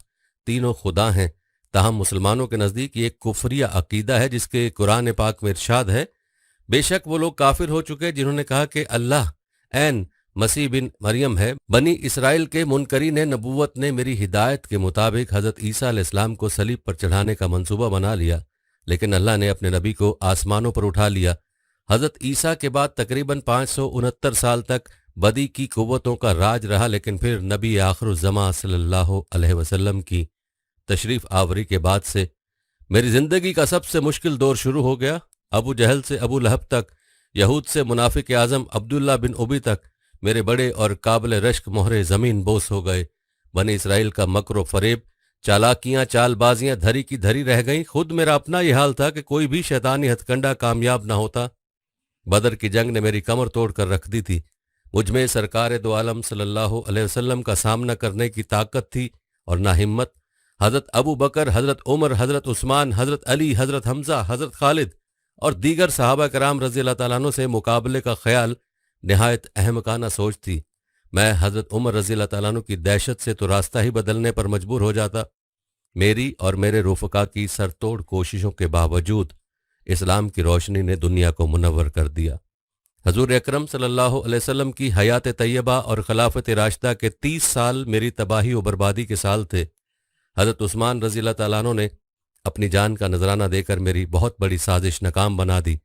तीनों खुदा हैं। ताहम मुसलमानों के नज़दीक ये कुफरिया अकीदा है जिसके कुरान पाक में इरशाद है, बेशक वो लोग काफिर हो चुके जिन्होंने कहा कि अल्लाह ऐन मसीह बिन मरियम है। बनी इसराइल के मुनकरी ने नबूवत ने मेरी हिदायत के मुताबिक हज़रत ईसा अलैहिस्सलाम को सलीब पर चढ़ाने का मंसूबा बना लिया, लेकिन अल्लाह ने अपने नबी को आसमानों पर उठा लिया। हज़रत ईसा के बाद तकरीबन 569 साल तक बदी की कुव्वतों का राज रहा, लेकिन फिर नबी आखिरुज़्ज़मा सल्लल्लाहु अलैहि वसल्लम की तशरीफ आवरी के बाद से मेरी ज़िंदगी का सबसे मुश्किल दौर शुरू हो गया। अबू जहल से अबू लहब तक, यहूद से मुनाफिक आज़म अब्दुल्ला बिन उबी तक मेरे बड़े और काबिल रश्क मोहरे ज़मीन बोस हो गए। बनी इसराइल का मकर फरेब, चालाकियाँ, चालबाजियाँ धरी की धरी रह गईं। खुद मेरा अपना यह हाल था कि कोई भी शैतानी हथकंडा कामयाब ना होता। बदर की जंग ने मेरी कमर तोड़ कर रख दी थी। मुझ में सरकार दो आलम सल्लल्लाहु अलैहि वसल्लम का सामना करने की ताकत थी और ना हिम्मत। हज़रत अबू बकर, हज़रत उमर, हज़रत उस्मान, हज़रत अली, हज़रत हमजा, हज़रत खालिद और दीगर सहाबा कराम रज़ी अल्लाह तआला अन्हु से मुकाबले का ख्याल निहायत अहमकाना सोच थी। मैं हज़रत उमर रज़ी अल्लाह तआला अन्हु की दहशत से तो रास्ता ही बदलने पर मजबूर हो जाता। मेरी और मेरे रुफ़का की सरतोड़ कोशिशों के बावजूद इस्लाम की रोशनी ने दुनिया को मुनव्वर कर दिया। हजूर अकरम सल्लल्लाहु अलैहि वसल्लम की हयात तैयबा और खिलाफत राशिदा के 30 साल मेरी तबाही और बर्बादी के साल थे। हज़रत उस्मान रज़ी अल्लाह तआला अन्हु ने अपनी जान का नजराना देकर मेरी बहुत बड़ी साजिश नाकाम बना दी।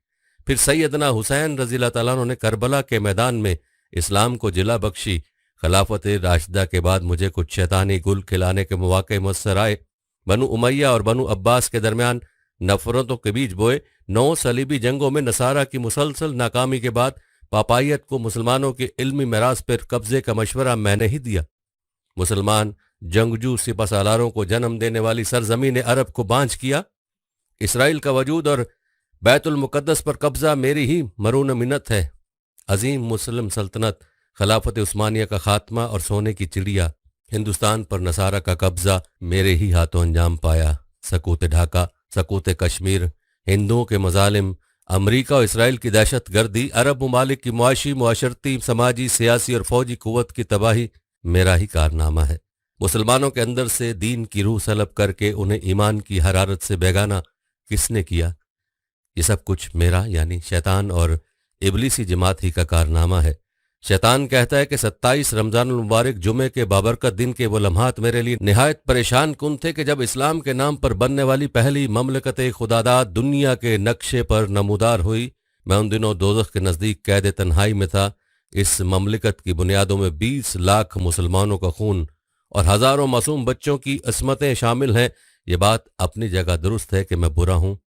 फिर सैयदना हुसैन रज़ी अल्लाह तआला अन्हु ने करबला के मैदान में इस्लाम को जिला बख्शी। खिलाफत राशिदा के बाद मुझे कुछ शैतानी गुल खिलाने के मौके मुयस्सर आए। बनु उमैया और बनु अब्बास के दरमियान नफरतों के बीज बोए। 9 सलीबी जंगों में नसारा की मुसलसल नाकामी के बाद पापायत को मुसलमानों के इल्मी मेराज पर कब्जे का मशवरा मैंने ही दिया। मुसलमान जंगजू सिपहसालारों को जन्म देने वाली सरजमीन अरब को बांझ किया। इसराइल का वजूद और बैतुल मुकद्दस पर कब्जा मेरी ही मरून मिन्नत है। अजीम मुस्लिम सल्तनत, खिलाफत उस्मानिया का खात्मा और सोने की चिड़िया, हिंदुस्तान पर नसारा का कब्जा मेरे ही हाथों अंजाम पाया। सकूत ढाका, सकूत कश्मीर, हिंदुओं के मजालिम, अमरीका और इसराइल की दहशत गर्दी, अरब ममालिक की मुआशी, मुआशरती, समाजी, सियासी और फौजी कुव्वत की तबाही मेरा ही कारनामा है। मुसलमानों के अंदर से दीन की रूह सलब करके उन्हें ईमान की हरारत से बेगाना किसने किया? ये सब कुछ मेरा यानी शैतान और इबलीसी जमात ही का कारनामा है। शैतान कहता है कि 27 रमजानुल मुबारक जुमे के बाबरकत दिन के वो लम्हात मेरे लिए निहायत परेशान कुन थे कि जब इस्लाम के नाम पर बनने वाली पहली ममलकत खुदादाद दुनिया के नक्शे पर नमूदार हुई। मैं उन दिनों दोज़ख के नज़दीक कैद तन्हाई में था। इस ममलकत की बुनियादों में 20 लाख मुसलमानों का खून और हज़ारों मासूम बच्चों की अस्मतें शामिल हैं। ये बात अपनी जगह दुरुस्त है कि मैं बुरा हूँ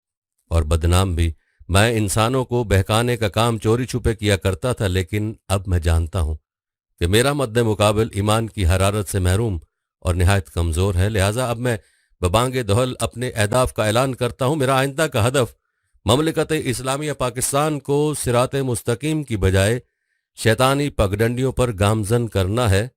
और बदनाम भी। मैं इंसानों को बहकाने का काम चोरी छुपे किया करता था, लेकिन अब मैं जानता हूँ कि मेरा मद्दे मुकाबिल ईमान की हरारत से महरूम और निहायत कमज़ोर है। लिहाजा अब मैं बबांगे दोहल अपने अहदाफ का ऐलान करता हूँ। मेरा आइंदा का हदफ ममलिकत इस्लामिया पाकिस्तान को सिरात मुस्तकीम की बजाय शैतानी पगडंडियों पर गामजन करना है।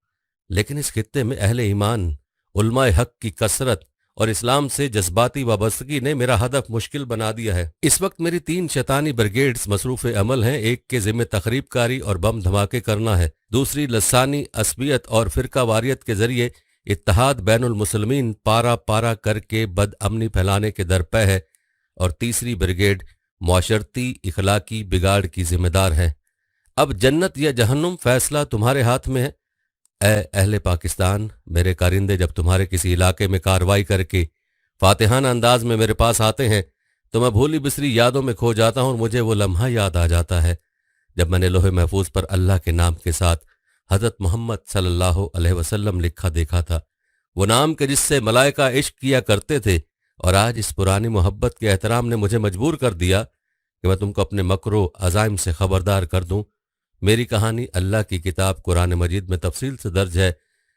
लेकिन इस खित्ते में अहले ईमान, उलमाए हक की कसरत और इस्लाम से जज्बाती वाबस्तगी ने मेरा हदफ मुश्किल बना दिया है। इस वक्त मेरी 3 शैतानी ब्रिगेड्स मसरूफ़ अमल हैं। एक के ज़िम्मे तखरीबकारी और बम धमाके करना है, दूसरी लसानी असबियत और फ़िरका वारियत के ज़रिए इत्तेहाद बैनुल मुसलमीन पारा पारा करके बद अमनी फैलाने के दरपे है, और तीसरी ब्रिगेड मुआशरती इखलाकी बिगाड़ की जिम्मेदार है। अब जन्नत या जहन्नुम फैसला तुम्हारे हाथ में है। ए अहले पाकिस्तान, मेरे कारिंदे जब तुम्हारे किसी इलाके में कार्रवाई करके फातिहाना अंदाज में मेरे पास आते हैं तो मैं भूली बिसरी यादों में खो जाता हूँ और मुझे वो लम्हा याद आ जाता है जब मैंने लोहे महफूज पर अल्लाह के नाम के साथ हज़रत मोहम्मद सल्लल्लाहु अलैहि वसल्लम लिखा देखा था। वो नाम के जिससे मलाइका इश्क किया करते थे, और आज इस पुरानी मोहब्बत के एहतराम ने मुझे मजबूर कर दिया कि मैं तुमको अपने मकरो अज़ाइम से खबरदार कर दूं। मेरी कहानी अल्लाह की किताब कुरान मजीद में तफसील से दर्ज है,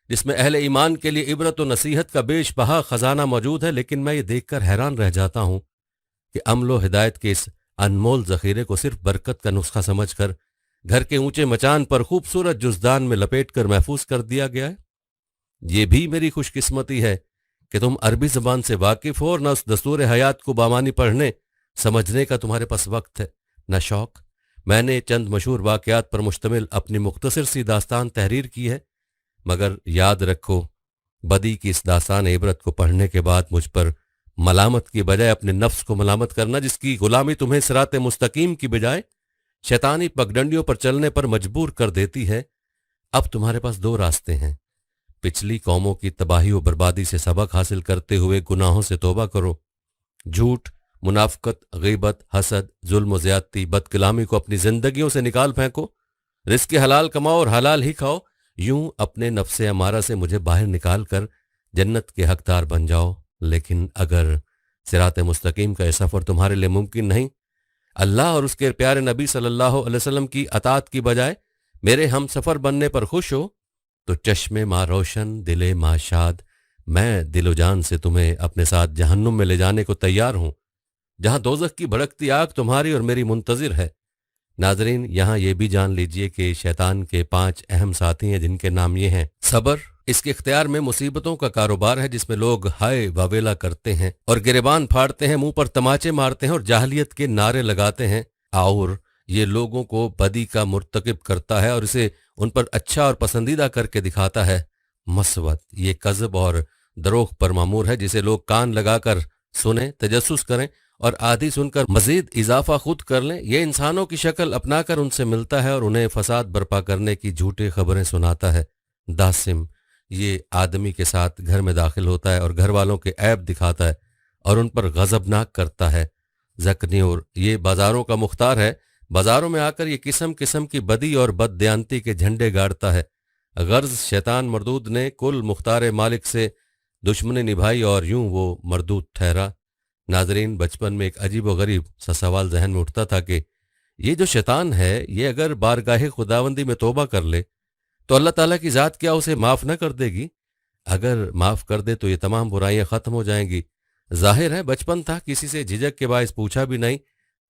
जिसमें अहले ईमान के लिए इबरत व नसीहत का बेशबहा खजाना मौजूद है। लेकिन मैं ये देखकर हैरान रह जाता हूँ कि अमलो हिदायत के इस अनमोल ज़ख़ीरे को सिर्फ बरकत का नुस्खा समझकर घर के ऊंचे मचान पर खूबसूरत जुज़दान में लपेट कर महफूज कर दिया गया है। ये भी मेरी खुशकिस्मती है कि तुम अरबी ज़बान से वाकिफ़ हो और न उस दस्तूर हयात को बामानी पढ़ने समझने का तुम्हारे पास वक्त है, न शौक। मैंने चंद मशहूर वाक़यात पर मुश्तमिल अपनी मुख्तसर सी दास्तान तहरीर की है, मगर याद रखो, बदी की इस दास्तान इबरत को पढ़ने के बाद मुझ पर मलामत की बजाय अपने नफ्स को मलामत करना, जिसकी गुलामी तुम्हें सिरात मुस्तकीम की बजाय शैतानी पगडंडियों पर चलने पर मजबूर कर देती है। अब तुम्हारे पास 2 रास्ते हैं। पिछली कौमों की तबाही और बर्बादी से सबक हासिल करते हुए गुनाहों से तौबा करो। झूठ, मुनाफकत, गीबत, हसद, जुल्म, ज़्यादती, बदकलामी को अपनी जिंदगियों से निकाल फेंको। रिस्क हलाल कमाओ और हलाल ही खाओ। यूं अपने नफ्से अमारा से मुझे बाहर निकाल कर जन्नत के हकदार बन जाओ। लेकिन अगर सिरात मुस्तकीम का यह सफ़र तुम्हारे लिए मुमकिन नहीं, अल्लाह और उसके प्यारे नबी सल्लल्लाहु अलैहि वसल्लम की अतात की बजाय मेरे हम सफ़र बनने पर खुश हो, तो चश्मे माँ रोशन, दिले माँ शाद, मैं दिलो जान से तुम्हें अपने साथ जहन्नुम में ले जाने को तैयार हूँ, जहां दोज़ख की भड़कती आग तुम्हारी और मेरी मुंतजिर है। नाजरीन, यहाँ ये भी जान लीजिए कि शैतान के 5 अहम साथी हैं, जिनके नाम ये हैं। सब्र, इसके इख्तियार में मुसीबतों का कारोबार है, जिसमें लोग हाय वावेला करते हैं और गिरेबान फाड़ते हैं, मुंह पर तमाचे मारते हैं और जाहलियत के नारे लगाते हैं। और ये लोगों को बदी का मुर्तकिब करता है और इसे उन पर अच्छा और पसंदीदा करके दिखाता है। मसवत, ये कज़ब और दरोग पर मामूर है, जिसे लोग कान लगाकर सुने, तजस्सुस करें और आधी सुनकर मजीद इजाफा खुद कर लें। ये इंसानों की शक्ल अपनाकर उनसे मिलता है और उन्हें फसाद बर्पा करने की झूठी खबरें सुनाता है। दासिम, ये आदमी के साथ घर में दाखिल होता है और घर वालों के ऐब दिखाता है और उन पर गजबनाक करता है। ज़कन्यूर, ये बाजारों का मुख्तार है, बाजारों में आकर ये किस्म किस्म की बदी और बददयानती के झंडे गाड़ता है। गर्ज, शैतान मरदूद ने कुल मुख्तार मालिक से दुश्मनी निभाई और यूं वो मरदूद ठहरा। नाजरीन, बचपन में एक अजीब व गरीब सा सवाल जहन में उठता था कि ये जो शैतान है, ये अगर बारगाहे खुदावंदी में तौबा कर ले तो अल्लाह ताला की ज़ात क्या उसे माफ़ न कर देगी? اگر معاف کر دے تو یہ تمام برائیاں ختم ہو جائیں گی۔ ظاہر ہے بچپن تھا، کسی سے جھجک کے باعث پوچھا بھی نہیں،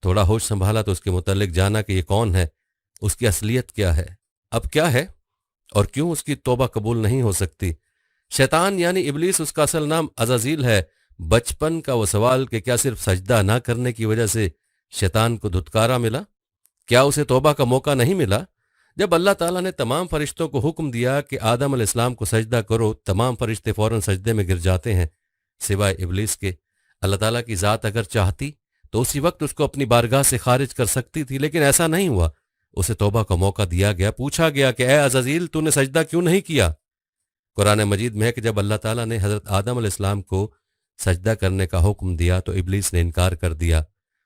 تھوڑا ہوش سنبھالا تو اس کے متعلق جانا کہ یہ کون ہے، اس کی اصلیت کیا ہے، اب کیا ہے، اور کیوں اس کی توبہ قبول نہیں ہو سکتی۔ شیطان یعنی ابلیس، اس کا اصل نام عزازیل ہے۔ بچپن کا وہ سوال کہ کیا صرف سجدہ نہ کرنے کی وجہ سے شیطان کو دھتکارا ملا؟ کیا اسے توبہ کا موقع نہیں ملا؟ جب اللہ تعالیٰ نے تمام فرشتوں کو حکم دیا کہ آدم علیہ السلام کو سجدہ کرو، تمام فرشتے فوراً سجدے میں گر جاتے ہیں سوائے ابلیس کے۔ اللہ تعالیٰ کی ذات اگر چاہتی تو اسی وقت اس کو اپنی بارگاہ سے خارج کر سکتی تھی، لیکن ایسا نہیں ہوا۔ اسے توبہ کا موقع دیا گیا، پوچھا گیا کہ اے عزازیل تو نے سجدہ کیوں نہیں کیا؟ قرآن مجید میں ہے کہ جب اللہ تعالیٰ نے حضرت آدم علیہ السلام کو سجدہ کرنے کا حکم دیا تو ابلیس نے انکار کر دیا،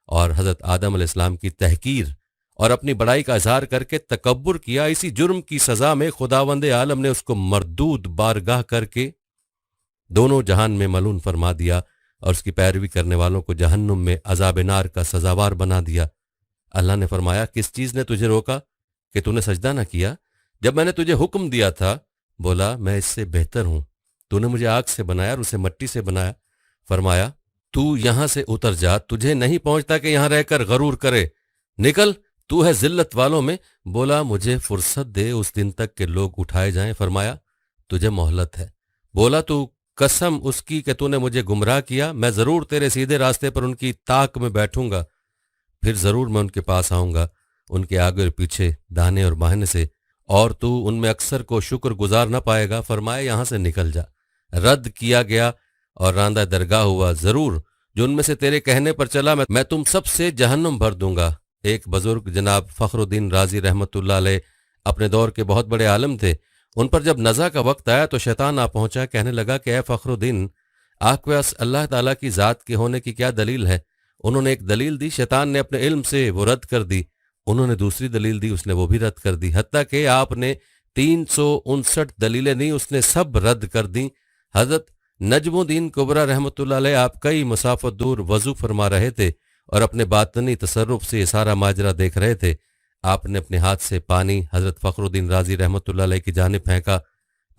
اور حضرت آدم علیہ السلام کی تحقیر اور اپنی بڑائی کا اظہار کر کے تکبر کیا۔ اسی جرم کی سزا میں خداوند عالم نے اس کو مردود بارگاہ کر کے دونوں جہان میں ملعون فرما دیا، اور اس کی پیروی کرنے والوں کو جہنم میں عذاب نار کا سزاوار بنا دیا۔ اللہ نے فرمایا کس چیز نے تجھے روکا کہ تو نے سجدہ نہ کیا؟ جب میں نے تجھے حکم دیا تھا بولا میں اس سے بہتر ہوں، تو نے مجھے آگ سے بنایا اور اسے مٹی سے بنایا، فرمایا تو یہاں سے اتر جا، تجھے نہیں پہنچتا کہ یہاں رہ کر غرور کرے، نکل، تو ہے ذلت والوں میں۔ بولا مجھے فرصت دے اس دن تک کہ لوگ اٹھائے جائیں، فرمایا تجھے مہلت ہے۔ بولا تو قسم اس کی کہ تو نے مجھے گمراہ کیا، میں ضرور تیرے سیدھے راستے پر ان کی طاق میں بیٹھوں گا، پھر ضرور میں ان کے پاس آؤں گا، ان کے آگے اور پیچھے، داہنے اور بائیں سے، اور تو ان میں اکثر کو شکر گزار نہ پائے گا، فرمایا یہاں سے نکل جا۔ رد کیا گیا اور راندہ درگاہ ہوا، ضرور جو ان میں سے تیرے کہنے پر چلا میں تم سب سے جہنم بھر دوں گا۔ ایک بزرگ جناب فخر الدین رازی رحمۃ اللہ علیہ اپنے دور کے بہت بڑے عالم تھے، ان پر جب نزا کا وقت آیا تو شیطان آ پہنچا، کہنے لگا کہ اے فخر الدین، آپ کے پاس اللہ تعالیٰ کی ذات کے ہونے کی کیا دلیل ہے؟ انہوں نے ایک دلیل دی، شیطان نے اپنے علم سے وہ رد کر دی، انہوں نے دوسری دلیل دی، اس نے وہ بھی رد کر دی، حتیٰ کہ آپ نے 359 دلیلیں دی، اس نے سب رد کر دیں۔ حضرت نجم الدین کبریٰ رحمۃ اللہ علیہ آپ کئی مسافت دور وضو فرما رہے تھے اور اپنے باطنی تصرف سے یہ سارا ماجرا دیکھ رہے تھے۔ آپ نے اپنے ہاتھ سے پانی حضرت فخر الدین رازی رحمۃ اللہ علیہ کی جانب پھینکا،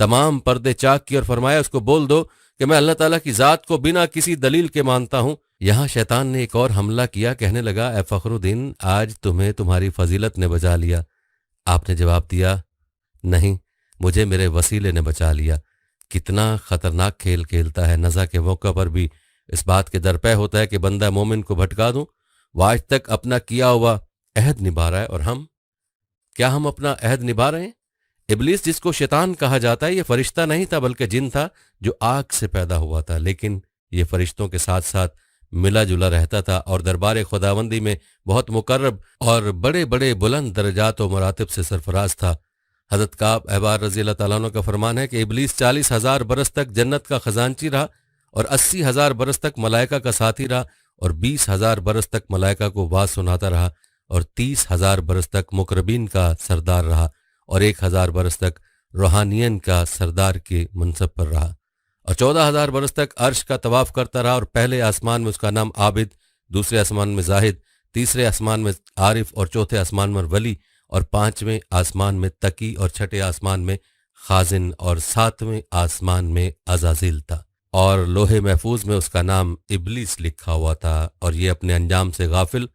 تمام پردے چاک کیے اور فرمایا اس کو بول دو کہ میں اللہ تعالیٰ کی ذات کو بنا کسی دلیل کے مانتا ہوں۔ یہاں شیطان نے ایک اور حملہ کیا، کہنے لگا اے فخر الدین، آج تمہیں تمہاری فضیلت نے بچا لیا۔ آپ نے جواب دیا نہیں، مجھے میرے وسیلے نے بچا لیا۔ کتنا خطرناک کھیل کھیلتا ہے، نزا کے موقع پر بھی اس بات کے درپے ہوتا ہے کہ بندہ مومن کو بھٹکا دوں، وہ آج تک اپنا کیا ہوا عہد نبھا رہا ہے، اور کیا ہم اپنا عہد نبھا رہے ہیں؟ ابلیس جس کو شیطان کہا جاتا ہے یہ فرشتہ نہیں تھا بلکہ جن تھا جو آگ سے پیدا ہوا تھا، لیکن یہ فرشتوں کے ساتھ ساتھ ملا جلا رہتا تھا اور دربار خداوندی میں بہت مقرب اور بڑے بڑے بلند درجات و مراتب سے سرفراز تھا۔ حضرت کعب احبار رضی اللہ تعالیٰ عنہ کا فرمان ہے کہ ابلیس 40,000 برس تک جنت کا خزانچی رہا، اور 80,000 برس تک ملائکہ کا ساتھی رہا، اور 20,000 برس تک ملائکہ کو واز سناتا رہا، اور 30,000 برس تک مقربین کا سردار رہا، اور 1,000 برس تک روحانین کا سردار کے منصب پر رہا، اور 14,000 برس تک عرش کا طواف کرتا رہا، اور پہلے آسمان میں اس کا نام عابد، دوسرے آسمان میں زاہد، تیسرے آسمان میں عارف، اور چوتھے آسمان میں ولی، اور 5ویں آسمان میں تقی، اور 6 آسمان میں خازن، اور 7ویں آسمان میں عزازیل تھا، اور لوح محفوظ میں اس کا نام ابلیس لکھا ہوا تھا، اور یہ اپنے انجام سے غافل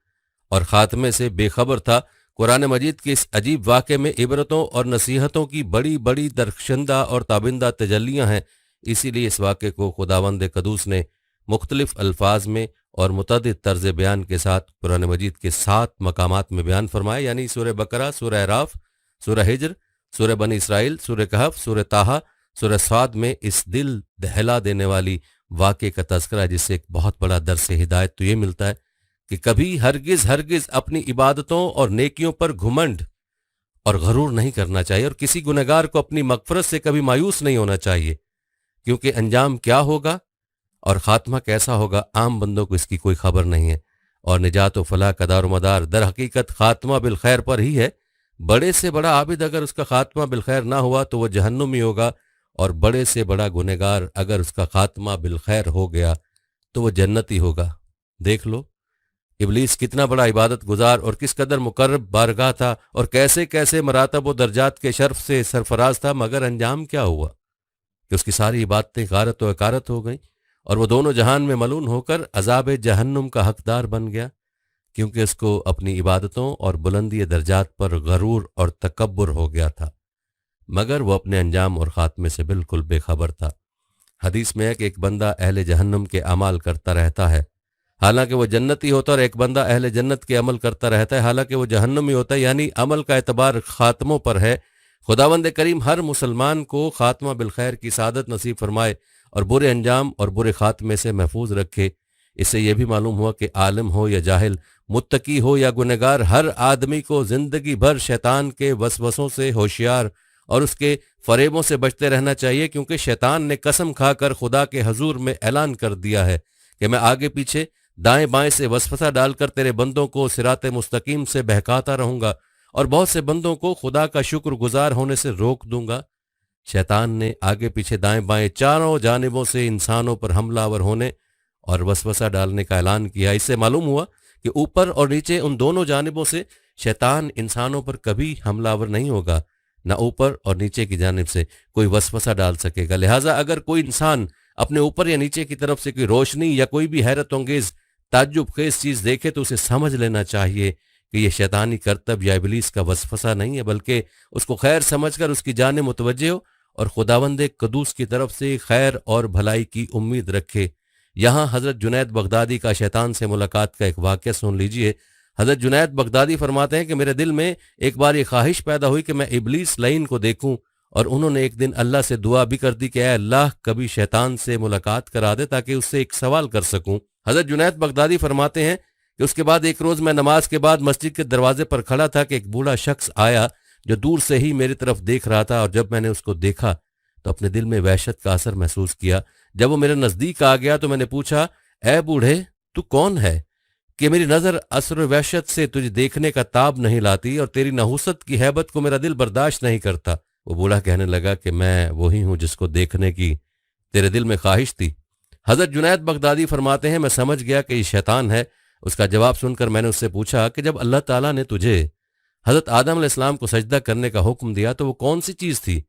اور خاتمے سے بے خبر تھا۔ قرآن مجید کے اس عجیب واقعے میں عبرتوں اور نصیحتوں کی بڑی بڑی درخشندہ اور تابندہ تجلیاں ہیں، اسی لیے اس واقعے کو خداوند قدوس نے مختلف الفاظ میں اور متعدد طرز بیان کے ساتھ قرآن مجید کے 7 مقامات میں بیان فرمایا، یعنی سورہ بقرہ، سورہ اعراف، سورہ ہجر، سورہ بنی اسرائیل، سورہ کہف، سورہ طٰہٰ، سورہ صاد میں اس دل دہلا دینے والی واقعے کا تذکرہ ہے، جس سے ایک بہت بڑا درس ہدایت تو یہ ملتا ہے کہ کبھی ہرگز ہرگز اپنی عبادتوں اور نیکیوں پر گھمنڈ اور غرور نہیں کرنا چاہیے، اور کسی گنہگار کو اپنی مغفرت سے کبھی مایوس نہیں ہونا چاہیے، کیونکہ انجام کیا ہوگا اور خاتمہ کیسا ہوگا عام بندوں کو اس کی کوئی خبر نہیں ہے، اور نجات و فلاح کا دار و مدار در حقیقت خاتمہ بالخیر پر ہی ہے۔ بڑے سے بڑا عابد اگر اس کا خاتمہ بالخیر نہ ہوا تو وہ جہنمی ہوگا، اور بڑے سے بڑا گنہگار اگر اس کا خاتمہ بالخیر ہو گیا تو وہ جنتی ہوگا۔ دیکھ لو ابلیس کتنا بڑا عبادت گزار اور کس قدر مقرب بارگاہ تھا، اور کیسے کیسے مراتب و درجات کے شرف سے سرفراز تھا، مگر انجام کیا ہوا؟ کہ اس کی ساری عبادتیں غارت و اکارت ہو گئیں اور وہ دونوں جہان میں ملون ہو کر عذاب جہنم کا حقدار بن گیا، کیونکہ اس کو اپنی عبادتوں اور بلندی درجات پر غرور اور تکبر ہو گیا تھا، مگر وہ اپنے انجام اور خاتمے سے بالکل بے خبر تھا۔ حدیث میں ہے کہ ایک بندہ اہل جہنم کے اعمال کرتا رہتا ہے حالانکہ وہ جنتی ہوتا ہے، اور ایک بندہ اہل جنت کے عمل کرتا رہتا ہے حالانکہ وہ جہنمی ہوتا ہے، یعنی عمل کا اعتبار خاتموں پر ہے۔ خداوند کریم ہر مسلمان کو خاتمہ بالخیر کی سعادت نصیب فرمائے اور برے انجام اور برے خاتمے سے محفوظ رکھے۔ اس سے یہ بھی معلوم ہوا کہ عالم ہو یا جاہل، متقی ہو یا گنہگار، ہر آدمی کو زندگی بھر شیطان کے وسوسوں سے ہوشیار اور اس کے فریبوں سے بچتے رہنا چاہیے، کیونکہ شیطان نے قسم کھا کر خدا کے حضور میں اعلان کر دیا ہے کہ میں آگے پیچھے دائیں بائیں سے وسوسہ ڈال کر تیرے بندوں کو صراط مستقیم سے بہکاتا رہوں گا اور بہت سے بندوں کو خدا کا شکر گزار ہونے سے روک دوں گا۔ شیطان نے آگے پیچھے دائیں بائیں چاروں جانبوں سے انسانوں پر حملہ آور ہونے اور وسوسہ ڈالنے کا اعلان کیا۔ اس سے معلوم ہوا کہ اوپر اور نیچے ان دونوں جانبوں سے شیطان انسانوں پر کبھی حملہ آور نہیں ہوگا، نہ اوپر اور نیچے کی جانب سے کوئی وسوسہ ڈال سکے گا۔ لہٰذا اگر کوئی انسان اپنے اوپر یا نیچے کی طرف سے کوئی روشنی یا کوئی بھی حیرت انگیز تعجب خیز چیز دیکھے تو اسے سمجھ لینا چاہیے کہ یہ شیطانی کرتب یا ابلیس کا وسوسہ نہیں ہے، بلکہ اس کو خیر سمجھ کر اس کی جانب متوجہ ہو اور خداوند قدوس کی طرف سے خیر اور بھلائی کی امید رکھے۔ یہاں حضرت جنید بغدادی کا شیطان سے ملاقات کا ایک واقعہ سن لیجئے۔ حضرت جنید بغدادی فرماتے ہیں کہ میرے دل میں ایک بار یہ خواہش پیدا ہوئی کہ میں ابلیس لعین کو دیکھوں، اور انہوں نے ایک دن اللہ سے دعا بھی کر دی کہ اے اللہ کبھی شیطان سے ملاقات کرا دے تاکہ اس سے ایک سوال کر سکوں۔ حضرت جنید بغدادی فرماتے ہیں کہ اس کے بعد ایک روز میں نماز کے بعد مسجد کے دروازے پر کھڑا تھا کہ ایک بوڑھا شخص آیا جو دور سے ہی میری طرف دیکھ رہا تھا، اور جب میں نے اس کو دیکھا تو اپنے دل میں وحشت کا اثر محسوس کیا۔ جب وہ میرے نزدیک آ گیا تو میں نے پوچھا، اے بوڑھے تو کون ہے کہ میری نظر اثر و وحشت سے تجھے دیکھنے کا تاب نہیں لاتی اور تیری نحوست کی ہیبت کو میرا دل برداشت نہیں کرتا؟ وہ بوڑھا کہنے لگا کہ میں وہی ہوں جس کو دیکھنے کی تیرے دل میں خواہش تھی۔ حضرت جنید بغدادی فرماتے ہیں میں سمجھ گیا کہ یہ شیطان ہے۔ اس کا جواب سن کر میں نے اس سے پوچھا کہ جب اللہ تعالیٰ نے تجھے حضرت آدم علیہ السلام کو سجدہ کرنے کا حکم دیا تو وہ کون سی چیز تھی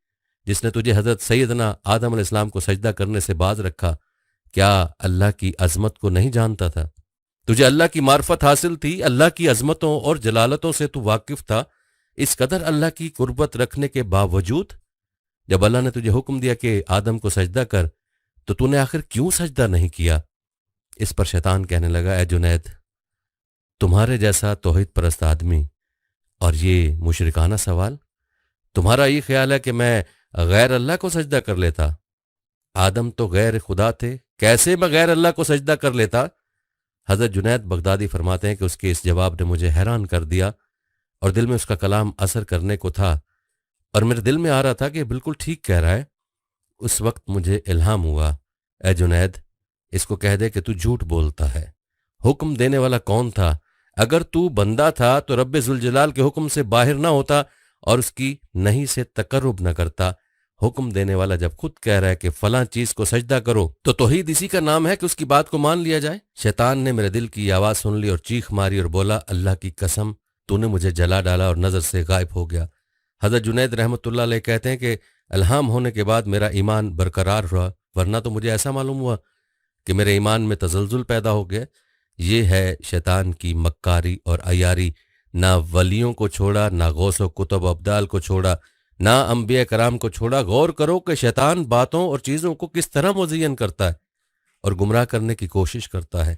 جس نے تجھے حضرت سیدنا آدم علیہ السلام کو سجدہ کرنے سے باز رکھا؟ کیا اللہ کی عظمت کو نہیں جانتا تھا؟ تجھے اللہ کی معرفت حاصل تھی، اللہ کی عظمتوں اور جلالتوں سے تو واقف تھا، اس قدر اللہ کی قربت رکھنے کے باوجود جب اللہ نے تجھے حکم دیا کہ آدم کو سجدہ کر تو تو نے آخر کیوں سجدہ نہیں کیا؟ اس پر شیطان کہنے لگا، اے جنید، تمہارے جیسا توحید پرست آدمی اور یہ مشرکانہ سوال، تمہارا یہ خیال ہے کہ میں غیر اللہ کو سجدہ کر لیتا؟ آدم تو غیر خدا تھے، کیسے میں غیر اللہ کو سجدہ کر لیتا؟ حضرت جنید بغدادی فرماتے ہیں کہ اس کے اس جواب نے مجھے حیران کر دیا اور دل میں اس کا کلام اثر کرنے کو تھا، اور میرے دل میں آ رہا تھا کہ بالکل ٹھیک کہہ رہا ہے۔ اس وقت مجھے الہام ہوا، اے جنید اس کو کہہ دے کہ تو جھوٹ بولتا ہے۔ حکم دینے والا کون تھا؟ اگر تو بندہ تھا تو رب ذوالجلال کے حکم سے باہر نہ ہوتا اور اس کی نہیں سے تقرب نہ کرتا۔ حکم دینے والا جب خود کہہ رہا ہے کہ فلاں چیز کو سجدہ کرو تو توحید اسی کا نام ہے کہ اس کی بات کو مان لیا جائے۔ شیطان نے میرے دل کی آواز سن لی اور چیخ ماری اور بولا، اللہ کی قسم تو نے مجھے جلا ڈالا اور نظر سے غائب ہو گیا۔ حضرت جنید رحمۃ اللہ علیہ کہتے ہیں کہ الہام ہونے کے بعد میرا ایمان برقرار ہوا، ورنہ تو مجھے ایسا معلوم ہوا کہ میرے ایمان میں تزلزل پیدا ہو گیا۔ یہ ہے شیطان کی مکاری اور عیاری، نہ ولیوں کو چھوڑا، نہ غوث و کتب ابدال کو چھوڑا، نہ انبیاء کرام کو چھوڑا۔ غور کرو کہ شیطان باتوں اور چیزوں کو کس طرح مزین کرتا ہے اور گمراہ کرنے کی کوشش کرتا ہے۔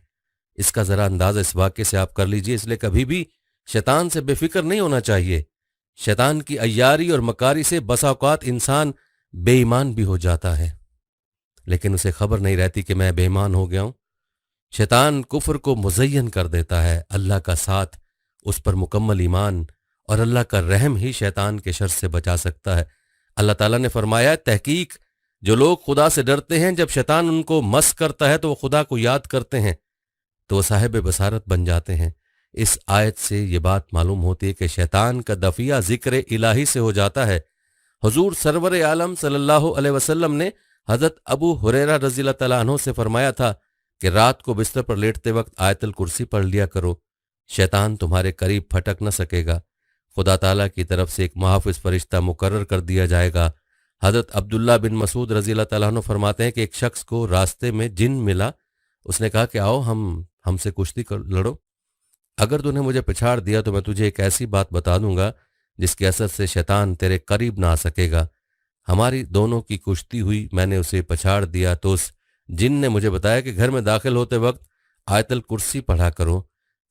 اس کا ذرا اندازہ اس واقعے سے آپ کر لیجئے، اس لیے کبھی بھی شیطان سے بے فکر نہیں ہونا چاہیے۔ شیطان کی عیاری اور مکاری سے بسا اوقات انسان بے ایمان بھی ہو جاتا ہے، لیکن اسے خبر نہیں رہتی کہ میں بے ایمان ہو گیا ہوں۔ شیطان کفر کو مزین کر دیتا ہے، اللہ کا ساتھ، اس پر مکمل ایمان اور اللہ کا رحم ہی شیطان کے شر سے بچا سکتا ہے۔ اللہ تعالیٰ نے فرمایا، تحقیق جو لوگ خدا سے ڈرتے ہیں جب شیطان ان کو مس کرتا ہے تو وہ خدا کو یاد کرتے ہیں تو وہ صاحب بصارت بن جاتے ہیں۔ اس آیت سے یہ بات معلوم ہوتی ہے کہ شیطان کا دفیہ ذکر الہی سے ہو جاتا ہے۔ حضور سرور عالم صلی اللہ علیہ وسلم نے حضرت ابو ہریرہ رضی اللہ تعالیٰ عنہ سے فرمایا تھا کہ رات کو بستر پر لیٹتے وقت آیت الکرسی پڑھ لیا کرو، شیطان تمہارے قریب پھٹک نہ سکے گا۔ خدا تعالیٰ کی طرف سے ایک محافظ فرشتہ مقرر کر دیا جائے گا۔ حضرت عبداللہ بن مسعود رضی اللہ تعالیٰ عنہ فرماتے ہیں کہ ایک شخص کو راستے میں جن ملا. اس نے کہا کہ آؤ ہم سے کشتی لڑو. اگر تو نے مجھے پچھاڑ دیا تو میں تجھے ایک ایسی بات بتا دوں گا جس کے اثر سے شیطان تیرے قریب نہ آ سکے گا. ہماری دونوں کی کشتی ہوئی، میں نے اسے پچھاڑ دیا تو اس جن نے مجھے بتایا کہ گھر میں داخل ہوتے وقت آیت الکرسی پڑھا کرو.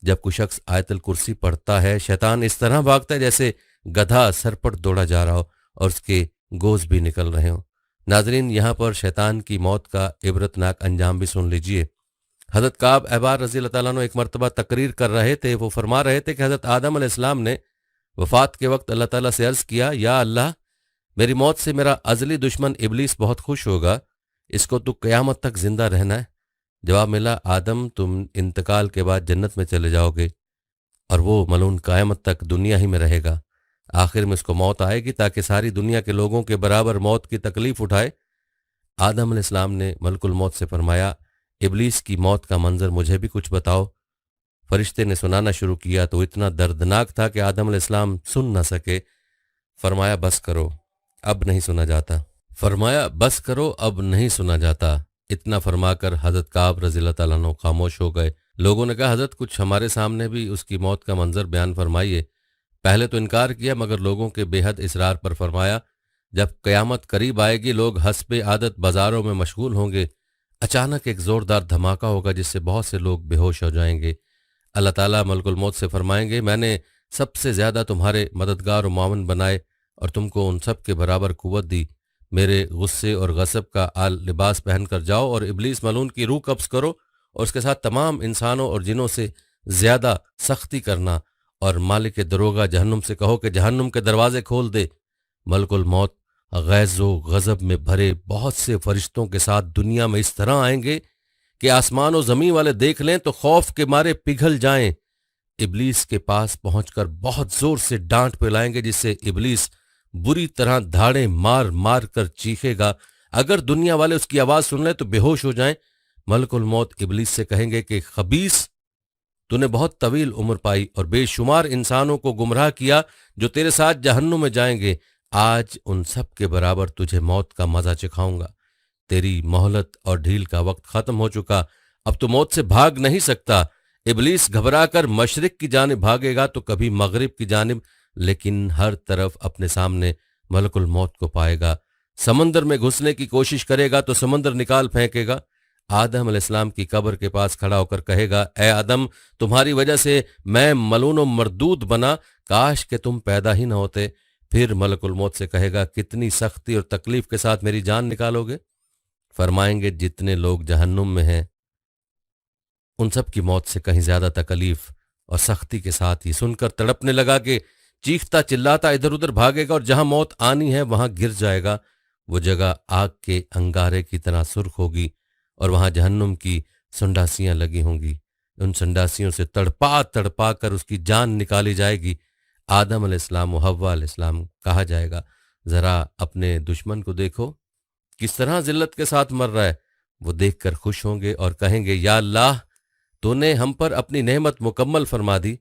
جب کوئی شخص آیت الکرسی پڑھتا ہے شیطان اس طرح بھاگتا ہے جیسے گدھا سر پر دوڑا جا رہا ہو اور اس کے گوز بھی نکل رہے ہوں. ناظرین، یہاں پر شیطان کی موت کا عبرتناک انجام بھی سن لیجئے. حضرت کعب احبار رضی اللہ تعالیٰ عنہ ایک مرتبہ تقریر کر رہے تھے. وہ فرما رہے تھے کہ حضرت آدم علیہ السلام نے وفات کے وقت اللہ تعالیٰ سے عرض کیا، یا اللہ، میری موت سے میرا ازلی دشمن ابلیس بہت خوش ہوگا، اس کو تو قیامت تک زندہ رہنا ہے. جواب ملا، آدم تم انتقال کے بعد جنت میں چلے جاؤ گے اور وہ ملعون قیامت تک دنیا ہی میں رہے گا. آخر میں اس کو موت آئے گی تاکہ ساری دنیا کے لوگوں کے برابر موت کی تکلیف اٹھائے. آدم علیہ السلام نے ملک الموت سے فرمایا، ابلیس کی موت کا منظر مجھے بھی کچھ بتاؤ. فرشتے نے سنانا شروع کیا تو اتنا دردناک تھا کہ آدم علیہ السلام سن نہ سکے. فرمایا بس کرو، اب نہیں سنا جاتا. بس کرو، اب نہیں سنا جاتا. اتنا فرما کر حضرت کعب رضی اللہ تعالیٰ عنہ خاموش ہو گئے. لوگوں نے کہا، حضرت کچھ ہمارے سامنے بھی اس کی موت کا منظر بیان فرمائیے. پہلے تو انکار کیا مگر لوگوں کے بے حد اصرار پر فرمایا، جب قیامت قریب آئے گی لوگ حسب عادت بازاروں میں مشغول ہوں گے. اچانک ایک زوردار دھماکہ ہوگا جس سے بہت سے لوگ بے ہوش ہو جائیں گے. اللہ تعالیٰ ملک الموت سے فرمائیں گے، میں نے سب سے زیادہ تمہارے مددگار و معاون بنائے اور تم کو ان سب کے برابر قوت دی. میرے غصے اور غضب کا آل لباس پہن کر جاؤ اور ابلیس ملعون کی روح قبض کرو اور اس کے ساتھ تمام انسانوں اور جنوں سے زیادہ سختی کرنا، اور مالک دروغہ جہنم سے کہو کہ جہنم کے دروازے کھول دے. ملک الموت غیظ و غضب میں بھرے بہت سے فرشتوں کے ساتھ دنیا میں اس طرح آئیں گے کہ آسمان و زمین والے دیکھ لیں تو خوف کے مارے پگھل جائیں. ابلیس کے پاس پہنچ کر بہت زور سے ڈانٹ پلائیں گے جس سے ابلیس بری طرح دھاڑیں مار مار کر چیخے گا. اگر دنیا والے اس کی آواز سن لیں تو بے ہوش ہو جائیں. ملک الموت ابلیس سے کہیں گے کہ خبیث، تو نے بہت طویل عمر پائی اور بے شمار انسانوں کو گمراہ کیا جو تیرے ساتھ جہنم میں جائیں گے. آج ان سب کے برابر تجھے موت کا مزہ چکھاؤں گا. تیری مہلت اور ڈھیل کا وقت ختم ہو چکا، اب تو موت سے بھاگ نہیں سکتا. ابلیس گھبرا کر مشرق کی جانب بھاگے گا تو کبھی مغرب کی جانب، لیکن ہر طرف اپنے سامنے ملک الموت کو پائے گا. سمندر میں گھسنے کی کوشش کرے گا تو سمندر نکال پھینکے گا. آدم علیہ السلام کی قبر کے پاس کھڑا ہو کر کہے گا، اے آدم، تمہاری وجہ سے میں ملعون و مردود بنا، کاش کہ تم پیدا ہی نہ ہوتے. پھر ملک الموت سے کہے گا، کتنی سختی اور تکلیف کے ساتھ میری جان نکالو گے؟ فرمائیں گے، جتنے لوگ جہنم میں ہیں ان سب کی موت سے کہیں زیادہ تکلیف اور سختی کے ساتھ. یہ سن کر تڑپنے لگا کہ چیختا چلاتا ادھر ادھر بھاگے گا اور جہاں موت آنی ہے وہاں گر جائے گا. وہ جگہ آگ کے انگارے کی طرح سرخ ہوگی اور وہاں جہنم کی سنڈاسیاں لگی ہوں گی. ان سنڈاسیوں سے تڑپا تڑپا کر اس کی جان نکالی جائے گی. آدم علیہ السلام و حوا علیہ السلام کہا جائے گا، ذرا اپنے دشمن کو دیکھو کس طرح ذلت کے ساتھ مر رہا ہے. وہ دیکھ کر خوش ہوں گے اور کہیں گے، یا اللہ، تو نے ہم پر اپنی نعمت مکمل فرما دی.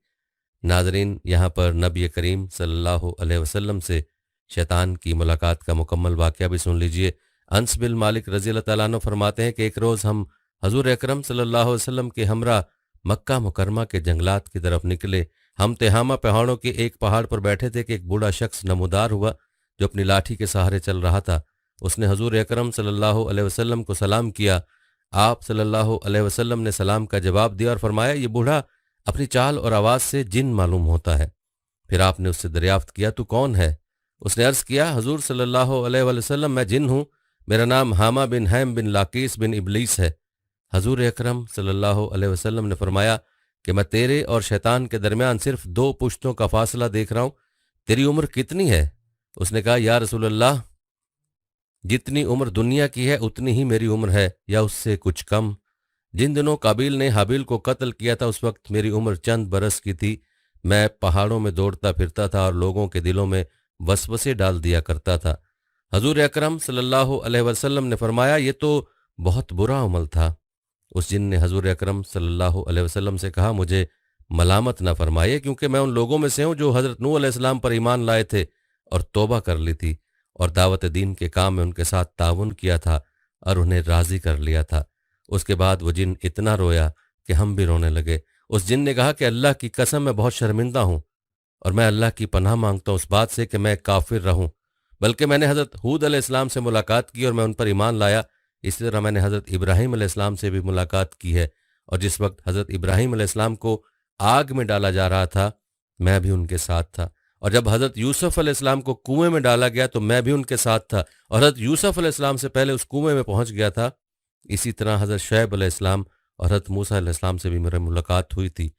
ناظرین، یہاں پر نبی کریم صلی اللہ علیہ وسلم سے شیطان کی ملاقات کا مکمل واقعہ بھی سن لیجئے. انس بن مالک رضی اللہ تعالیٰ عنہ فرماتے ہیں کہ ایک روز ہم حضور اکرم صلی اللہ علیہ وسلم کے ہمراہ مکہ مکرمہ کے جنگلات کی طرف نکلے. ہم تہامہ پہاڑوں کے ایک پہاڑ پر بیٹھے تھے کہ ایک بوڑھا شخص نمودار ہوا جو اپنی لاٹھی کے سہارے چل رہا تھا. اس نے حضور اکرم صلی اللہ علیہ وسلم کو سلام کیا. آپ صلی اللہ علیہ وسلم نے سلام کا جواب دیا اور فرمایا، یہ بوڑھا اپنی چال اور آواز سے جن معلوم ہوتا ہے. پھر آپ نے اس سے دریافت کیا، تو کون ہے؟ اس نے عرض کیا، حضور صلی اللہ علیہ وسلم، میں جن ہوں، میرا نام حامہ بن حیم بن لاقیس بن ابلیس ہے. حضور اکرم صلی اللہ علیہ وسلم نے فرمایا کہ میں تیرے اور شیطان کے درمیان صرف 2 پشتوں کا فاصلہ دیکھ رہا ہوں. تیری عمر کتنی ہے؟ اس نے کہا، یا رسول اللہ، جتنی عمر دنیا کی ہے اتنی ہی میری عمر ہے، یا اس سے کچھ کم. جن دنوں قابیل نے حابیل کو قتل کیا تھا اس وقت میری عمر چند برس کی تھی. میں پہاڑوں میں دوڑتا پھرتا تھا اور لوگوں کے دلوں میں وسوسے ڈال دیا کرتا تھا. حضور اکرم صلی اللہ علیہ وسلم نے فرمایا، یہ تو بہت برا عمل تھا. اس جن نے حضور اکرم صلی اللہ علیہ وسلم سے کہا، مجھے ملامت نہ فرمائیے کیونکہ میں ان لوگوں میں سے ہوں جو حضرت نوح علیہ السلام پر ایمان لائے تھے اور توبہ کر لی تھی، اور दावत दीन के काम में उनके साथ ताउन किया था और उन्हें राज़ी कर लिया था। उसके बाद वो जिन इतना रोया कि हम भी रोने लगे। उस जिन ने कहा कि अल्लाह की कसम मैं बहुत शर्मिंदा हूँ और मैं अल्लाह की पनाह मांगता हूँ उस बात से कि मैं काफिर रहूँ। बल्कि मैंने हज़रत हूद अलैहिस्सलाम से मुलाकात की और मैं उन पर ईमान लाया। इसी तरह मैंने हज़रत इब्राहीम अलैहिस्सलाम से भी मुलाकात की है और जिस वक्त हज़रत इब्राहीम अलैहिस्सलाम को आग में डाला जा रहा था मैं भी उनके साथ था, और जब हज़रत यूसुफ अलैहिस्सलाम को कुएं में डाला गया तो मैं भी उनके साथ था और हज़रत यूसुफ अलैहिस्सलाम से पहले उस कुएं में पहुंच गया था। इसी तरह हज़रत शुएब अलैहिस्सलाम और हज़रत मूसा अलैहिस्सलाम से भी मेरी मुलाकात हुई थी।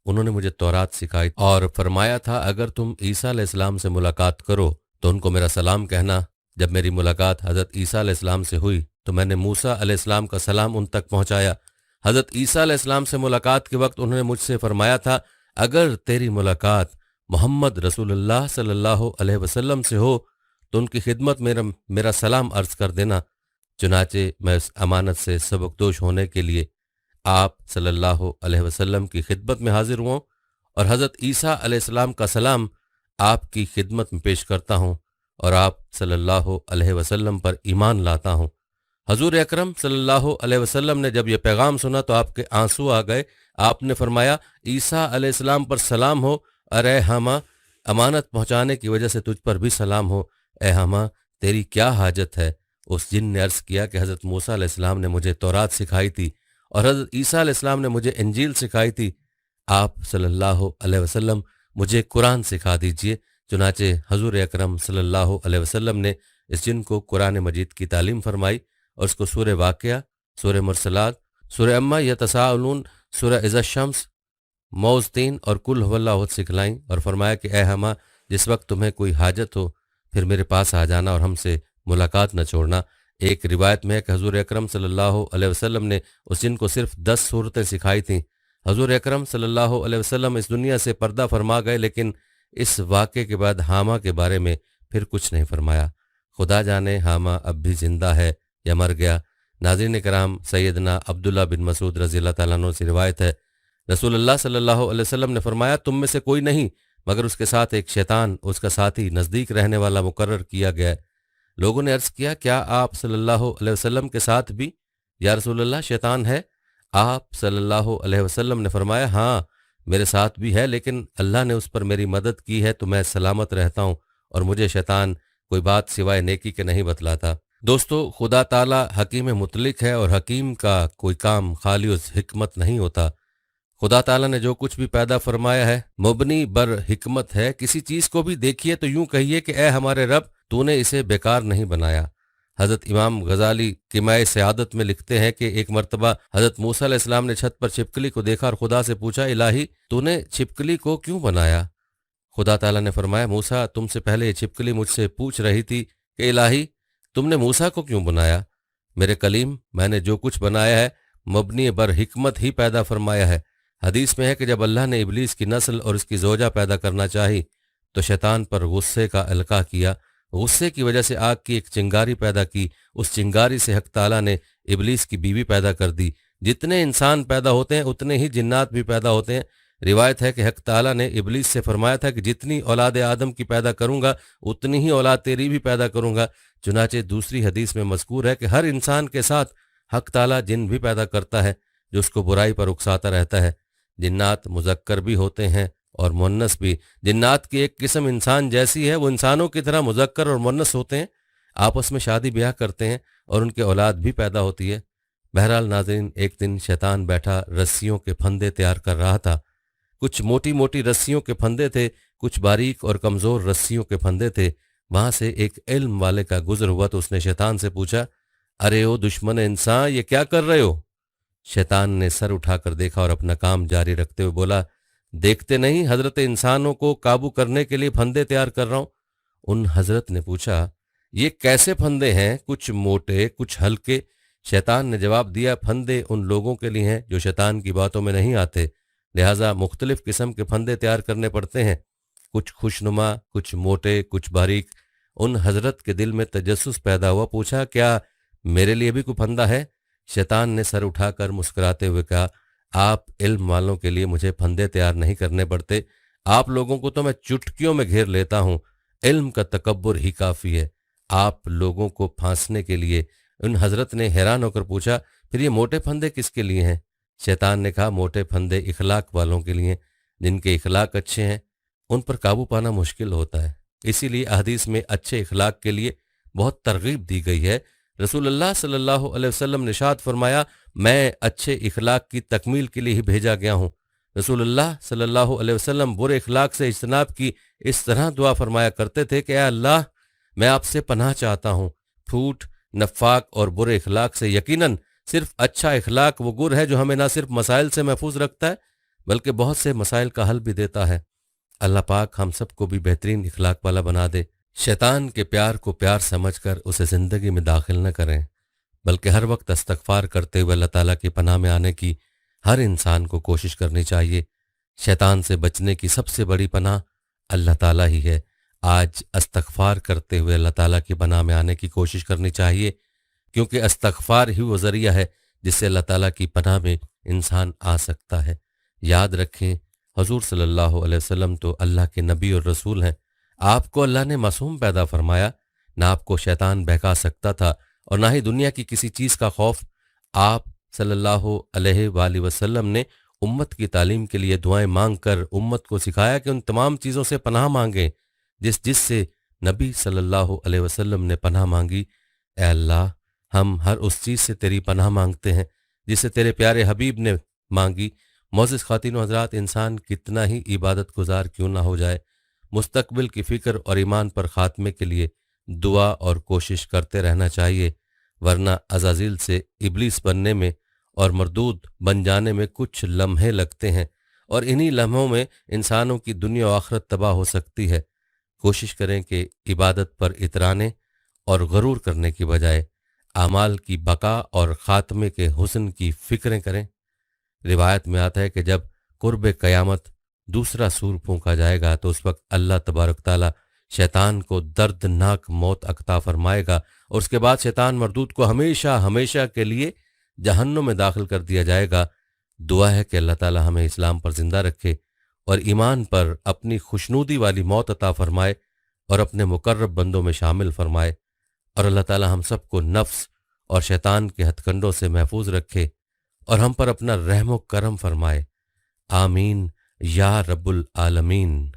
उन्होंने मुझे तौरात सिखाई और फरमाया था अगर तुम ईसा अलैहिस्सलाम से मुलाकात करो तो उनको मेरा सलाम कहना। जब मेरी मुलाकात हज़रत ईसा अलैहिस्सलाम से हुई तो मैंने मूसा अलैहिस्सलाम का सलाम उन तक पहुंचाया। हज़रत ईसा अलैहिस्सलाम से मुलाकात के वक्त उन्होंने मुझसे फरमाया था अगर तेरी मुलाकात मोहम्मद रसूलुल्लाह सल्लल्लाहु अलैहि वसल्लम से हो तो उनकी खिदमत मेरा सलाम अर्ज कर देना। चुनाचे मैं इस अमानत से सबकदोश होने के लिए आप सल्लल्लाहु अलैहि वसल्लम की खिदमत में हाजिर हुआ और हज़रत ईसा अलैहिस्सलाम का सलाम आपकी खिदमत में पेश करता हूँ और आप सल्लल्लाहु अलैहि वसल्लम पर ईमान लाता हूँ। हजूर अकरम सल्लल्लाहु अलैहि वसल्लम ने जब यह पैगाम सुना तो आपके आंसू आ गए। आपने फरमाया ईसा अलैहिस्सलाम पर सलाम हो, अरे हमा अमानत पहुँचाने की वजह से तुझ पर भी सलाम हो। ए हमा तेरी क्या हाजत है। उस जिन ने अर्ज़ किया कि हज़रत मूसा अलैहिस्सलाम ने मुझे तौरात सिखाई थी और हज़रत ईसा अलैहिस्सलाम ने मुझे इंजील सिखाई थी, आप सल्लल्लाहु अलैहि वसल्लम मुझे कुरान सिखा दीजिए। चुनाचे हजूर अकरम सल्लल्लाहु अलैहि वसल्लम ने इस जिन को कुरान मजीद की तालीम फरमाई और उसको सूरह वाक़िया, सूरह मुरसलात, सूरह अम्मा यतसाअलून, सूरह इज़ा शम्स, मौज़ 3 और कुल हुवल्लाहु सिखलाईं और फरमाया कि ए हमा जिस वक्त तुम्हें कोई हाजत हो फिर मेरे पास आ जाना और हमसे मुलाकात न छोड़ना। एक रिवायत में है कि हजूर अकरम सल्लल्लाहु अलैहि वसल्लम ने उस जिन को सिर्फ 10 सूरतें सिखाई थीं। हजूर अकरम सल्लल्लाहु अलैहि वसल्लम इस दुनिया से पर्दा फरमा गए, लेकिन इस वाक़े के बाद हामा के बारे में फिर कुछ नहीं फरमाया। खुदा जाने हामा अब भी जिंदा है या मर गया। नाज़रीन कराम, सैयदना अब्दुल्ला बिन मसूद रज़ी अल्लाह तआला अन्हु से रिवायत है, रसूलुल्लाह सल्लल्लाहु अलैहि वसल्लम ने फरमाया तुम में से कोई नहीं मगर उसके साथ एक शैतान, उसका साथी, नज़दीक रहने वाला मुकर्रर किया गया है। लोगों ने अर्ज़ किया क्या आप सल्लल्लाहु अलैहि वसल्लम के साथ भी या रसूलुल्लाह शैतान है? आप सल्लल्लाहु अलैहि वसल्लम ने फरमाया हाँ मेरे साथ भी है, लेकिन अल्लाह ने उस पर मेरी मदद की है तो मैं सलामत रहता हूँ और मुझे शैतान कोई बात सिवाय नेकी के नहीं बतलाता। दोस्तों, खुदा ताला हकीम मुतलिक है और हकीम का कोई काम खाली उस हिकमत नहीं होता। खुदा ताला ने जो कुछ भी पैदा फरमाया है मुबनी बर हिकमत है। किसी चीज़ को भी देखिए तो यूं कहिए कि ए हमारे रब तूने इसे बेकार नहीं बनाया। हज़रत इमाम गजाली किमाए सआदत में लिखते हैं कि एक मरतबा हज़रत मूसा अलैहिस्सलाम ने छत पर छिपकली को देखा और खुदा से पूछा इलाही तूने छिपकली को क्यों बनाया? खुदा ताला ने फरमाया मूसा तुमसे पहले ये छिपकली मुझसे पूछ रही थी कि इलाही तुमने मूसा को क्यों बनाया? मेरे कलीम, मैंने जो कुछ बनाया है मबनी बर हिकमत ही पैदा फरमाया है। हदीस में है कि जब अल्लाह ने इबलीस की नस्ल और उसकी जोजा पैदा करना चाही तो शैतान पर गुस्से का अलका किया। गुस्से की वजह से आग की एक चिंगारी पैदा की। उस चिंगारी से हक ताला ने इबलीस की बीवी पैदा कर दी। जितने इंसान पैदा होते हैं उतने ही जिन्नात भी पैदा होते हैं। रिवायत है कि हक ताला ने इबलीस से फरमाया था कि जितनी औलाद आदम की पैदा करूंगा उतनी ही औलाद तेरी भी पैदा करूंगा। चुनाचे दूसरी हदीस में मज़कूर है कि हर इंसान के साथ हक ताला जिन भी पैदा करता है जो उसको बुराई पर उकसाता रहता है। जिन्नात मुज़क्कर भी होते हैं और मुन्नस भी। जिन्नात की एक किस्म इंसान जैसी है, वो इंसानों की तरह मुज़क्कर और मुन्नस होते हैं, आपस में शादी ब्याह करते हैं और उनके औलाद भी पैदा होती है। बहरहाल नाज़रीन, एक दिन शैतान बैठा रस्सियों के फंदे तैयार कर रहा था। कुछ मोटी मोटी रस्सियों के फंदे थे, कुछ बारीक और कमज़ोर रस्सियों के फंदे थे। वहाँ से एक इल्म वाले का गुजर हुआ तो उसने शैतान से पूछा अरे ओ दुश्मन इंसान, ये क्या कर रहे हो? शैतान ने सर उठाकर देखा और अपना काम जारी रखते हुए बोला देखते नहीं हजरत इंसानों को काबू करने के लिए फंदे तैयार कर रहा हूं। उन हजरत ने पूछा ये कैसे फंदे हैं, कुछ मोटे कुछ हल्के? शैतान ने जवाब दिया फंदे उन लोगों के लिए हैं जो शैतान की बातों में नहीं आते, लिहाजा मुख्तलिफ किस्म के फंदे तैयार करने पड़ते हैं, कुछ खुशनुमा कुछ मोटे कुछ बारीक। उन हजरत के दिल में तजस्सुस पैदा हुआ, पूछा क्या मेरे लिए भी कोई फंदा है? शैतान ने सर उठाकर मुस्कुराते हुए कहा आप इल्म वालों के लिए मुझे फंदे तैयार नहीं करने पड़ते, आप लोगों को तो मैं चुटकियों में घेर लेता हूँ, इल्म का तकब्बुर ही काफ़ी है। آپ لوگوں کو پھانسنے کے لیے۔ ان حضرت نے حیران ہو کر پوچھا پھر یہ موٹے پھندے کس کے لیے ہیں؟ شیطان نے کہا موٹے پھندے اخلاق والوں کے لیے، جن کے اخلاق اچھے ہیں ان پر قابو پانا مشکل ہوتا ہے۔ اسی لیے احادیث میں اچھے اخلاق کے لیے بہت ترغیب دی گئی ہے۔ رسول اللہ صلی اللہ علیہ وسلم نے ارشاد فرمایا میں اچھے اخلاق کی تکمیل کے لیے ہی بھیجا گیا ہوں۔ رسول اللہ صلی اللہ علیہ وسلم برے اخلاق سے اجتناب کی اس طرح دعا فرمایا کرتے تھے کہ اے اللہ میں آپ سے پناہ چاہتا ہوں پھوٹ، نفاق اور برے اخلاق سے۔ یقیناً صرف اچھا اخلاق وہ گر ہے جو ہمیں نہ صرف مسائل سے محفوظ رکھتا ہے بلکہ بہت سے مسائل کا حل بھی دیتا ہے۔ اللہ پاک ہم سب کو بھی بہترین اخلاق والا بنا دے۔ شیطان کے پیار کو پیار سمجھ کر اسے زندگی میں داخل نہ کریں بلکہ ہر وقت استغفار کرتے ہوئے اللہ تعالیٰ کی پناہ میں آنے کی ہر انسان کو کوشش کرنی چاہیے۔ شیطان سے بچنے کی سب سے بڑی پناہ اللہ تعالیٰ ہی ہے۔ آج استغفار کرتے ہوئے اللہ تعالیٰ کی پناہ میں آنے کی کوشش کرنی چاہیے، کیونکہ استغفار ہی وہ ذریعہ ہے جس سے اللہ تعالیٰ کی پناہ میں انسان آ سکتا ہے۔ یاد رکھیں حضور صلی اللہ علیہ وسلم تو اللہ کے نبی اور رسول ہیں۔ آپ کو اللہ نے معصوم پیدا فرمایا، نہ آپ کو شیطان بہکا سکتا تھا اور نہ ہی دنیا کی کسی چیز کا خوف۔ آپ صلی اللہ علیہ وآلہ وسلم نے امت کی تعلیم کے لیے دعائیں مانگ کر امت کو سکھایا کہ ان تمام چیزوں سے پناہ مانگیں جس سے نبی صلی اللہ علیہ وسلم نے پناہ مانگی۔ اے اللہ ہم ہر اس چیز سے تیری پناہ مانگتے ہیں جس سے تیرے پیارے حبیب نے مانگی۔ معزز خواتین و حضرات، انسان کتنا ہی عبادت گزار کیوں نہ ہو جائے، مستقبل کی فکر اور ایمان پر خاتمے کے لیے دعا اور کوشش کرتے رہنا چاہیے، ورنہ عزازیل سے ابلیس بننے میں اور مردود بن جانے میں کچھ لمحے لگتے ہیں، اور انہی لمحوں میں انسانوں کی دنیا و آخرت تباہ ہو سکتی ہے۔ کوشش کریں کہ عبادت پر اترانے اور غرور کرنے کی بجائے اعمال کی بقا اور خاتمے کے حسن کی فکریں کریں۔ روایت میں آتا ہے کہ جب قرب قیامت دوسرا سور پھونکا جائے گا تو اس وقت اللہ تبارک تعالیٰ شیطان کو دردناک موت عطا فرمائے گا، اور اس کے بعد شیطان مردود کو ہمیشہ ہمیشہ کے لیے جہنم میں داخل کر دیا جائے گا۔ دعا ہے کہ اللہ تعالیٰ ہمیں اسلام پر زندہ رکھے اور ایمان پر اپنی خوشنودی والی موت عطا فرمائے اور اپنے مقرب بندوں میں شامل فرمائے، اور اللہ تعالیٰ ہم سب کو نفس اور شیطان کے ہتھ کنڈوں سے محفوظ رکھے اور ہم پر اپنا رحم و کرم فرمائے۔ آمین یا رب العالمین۔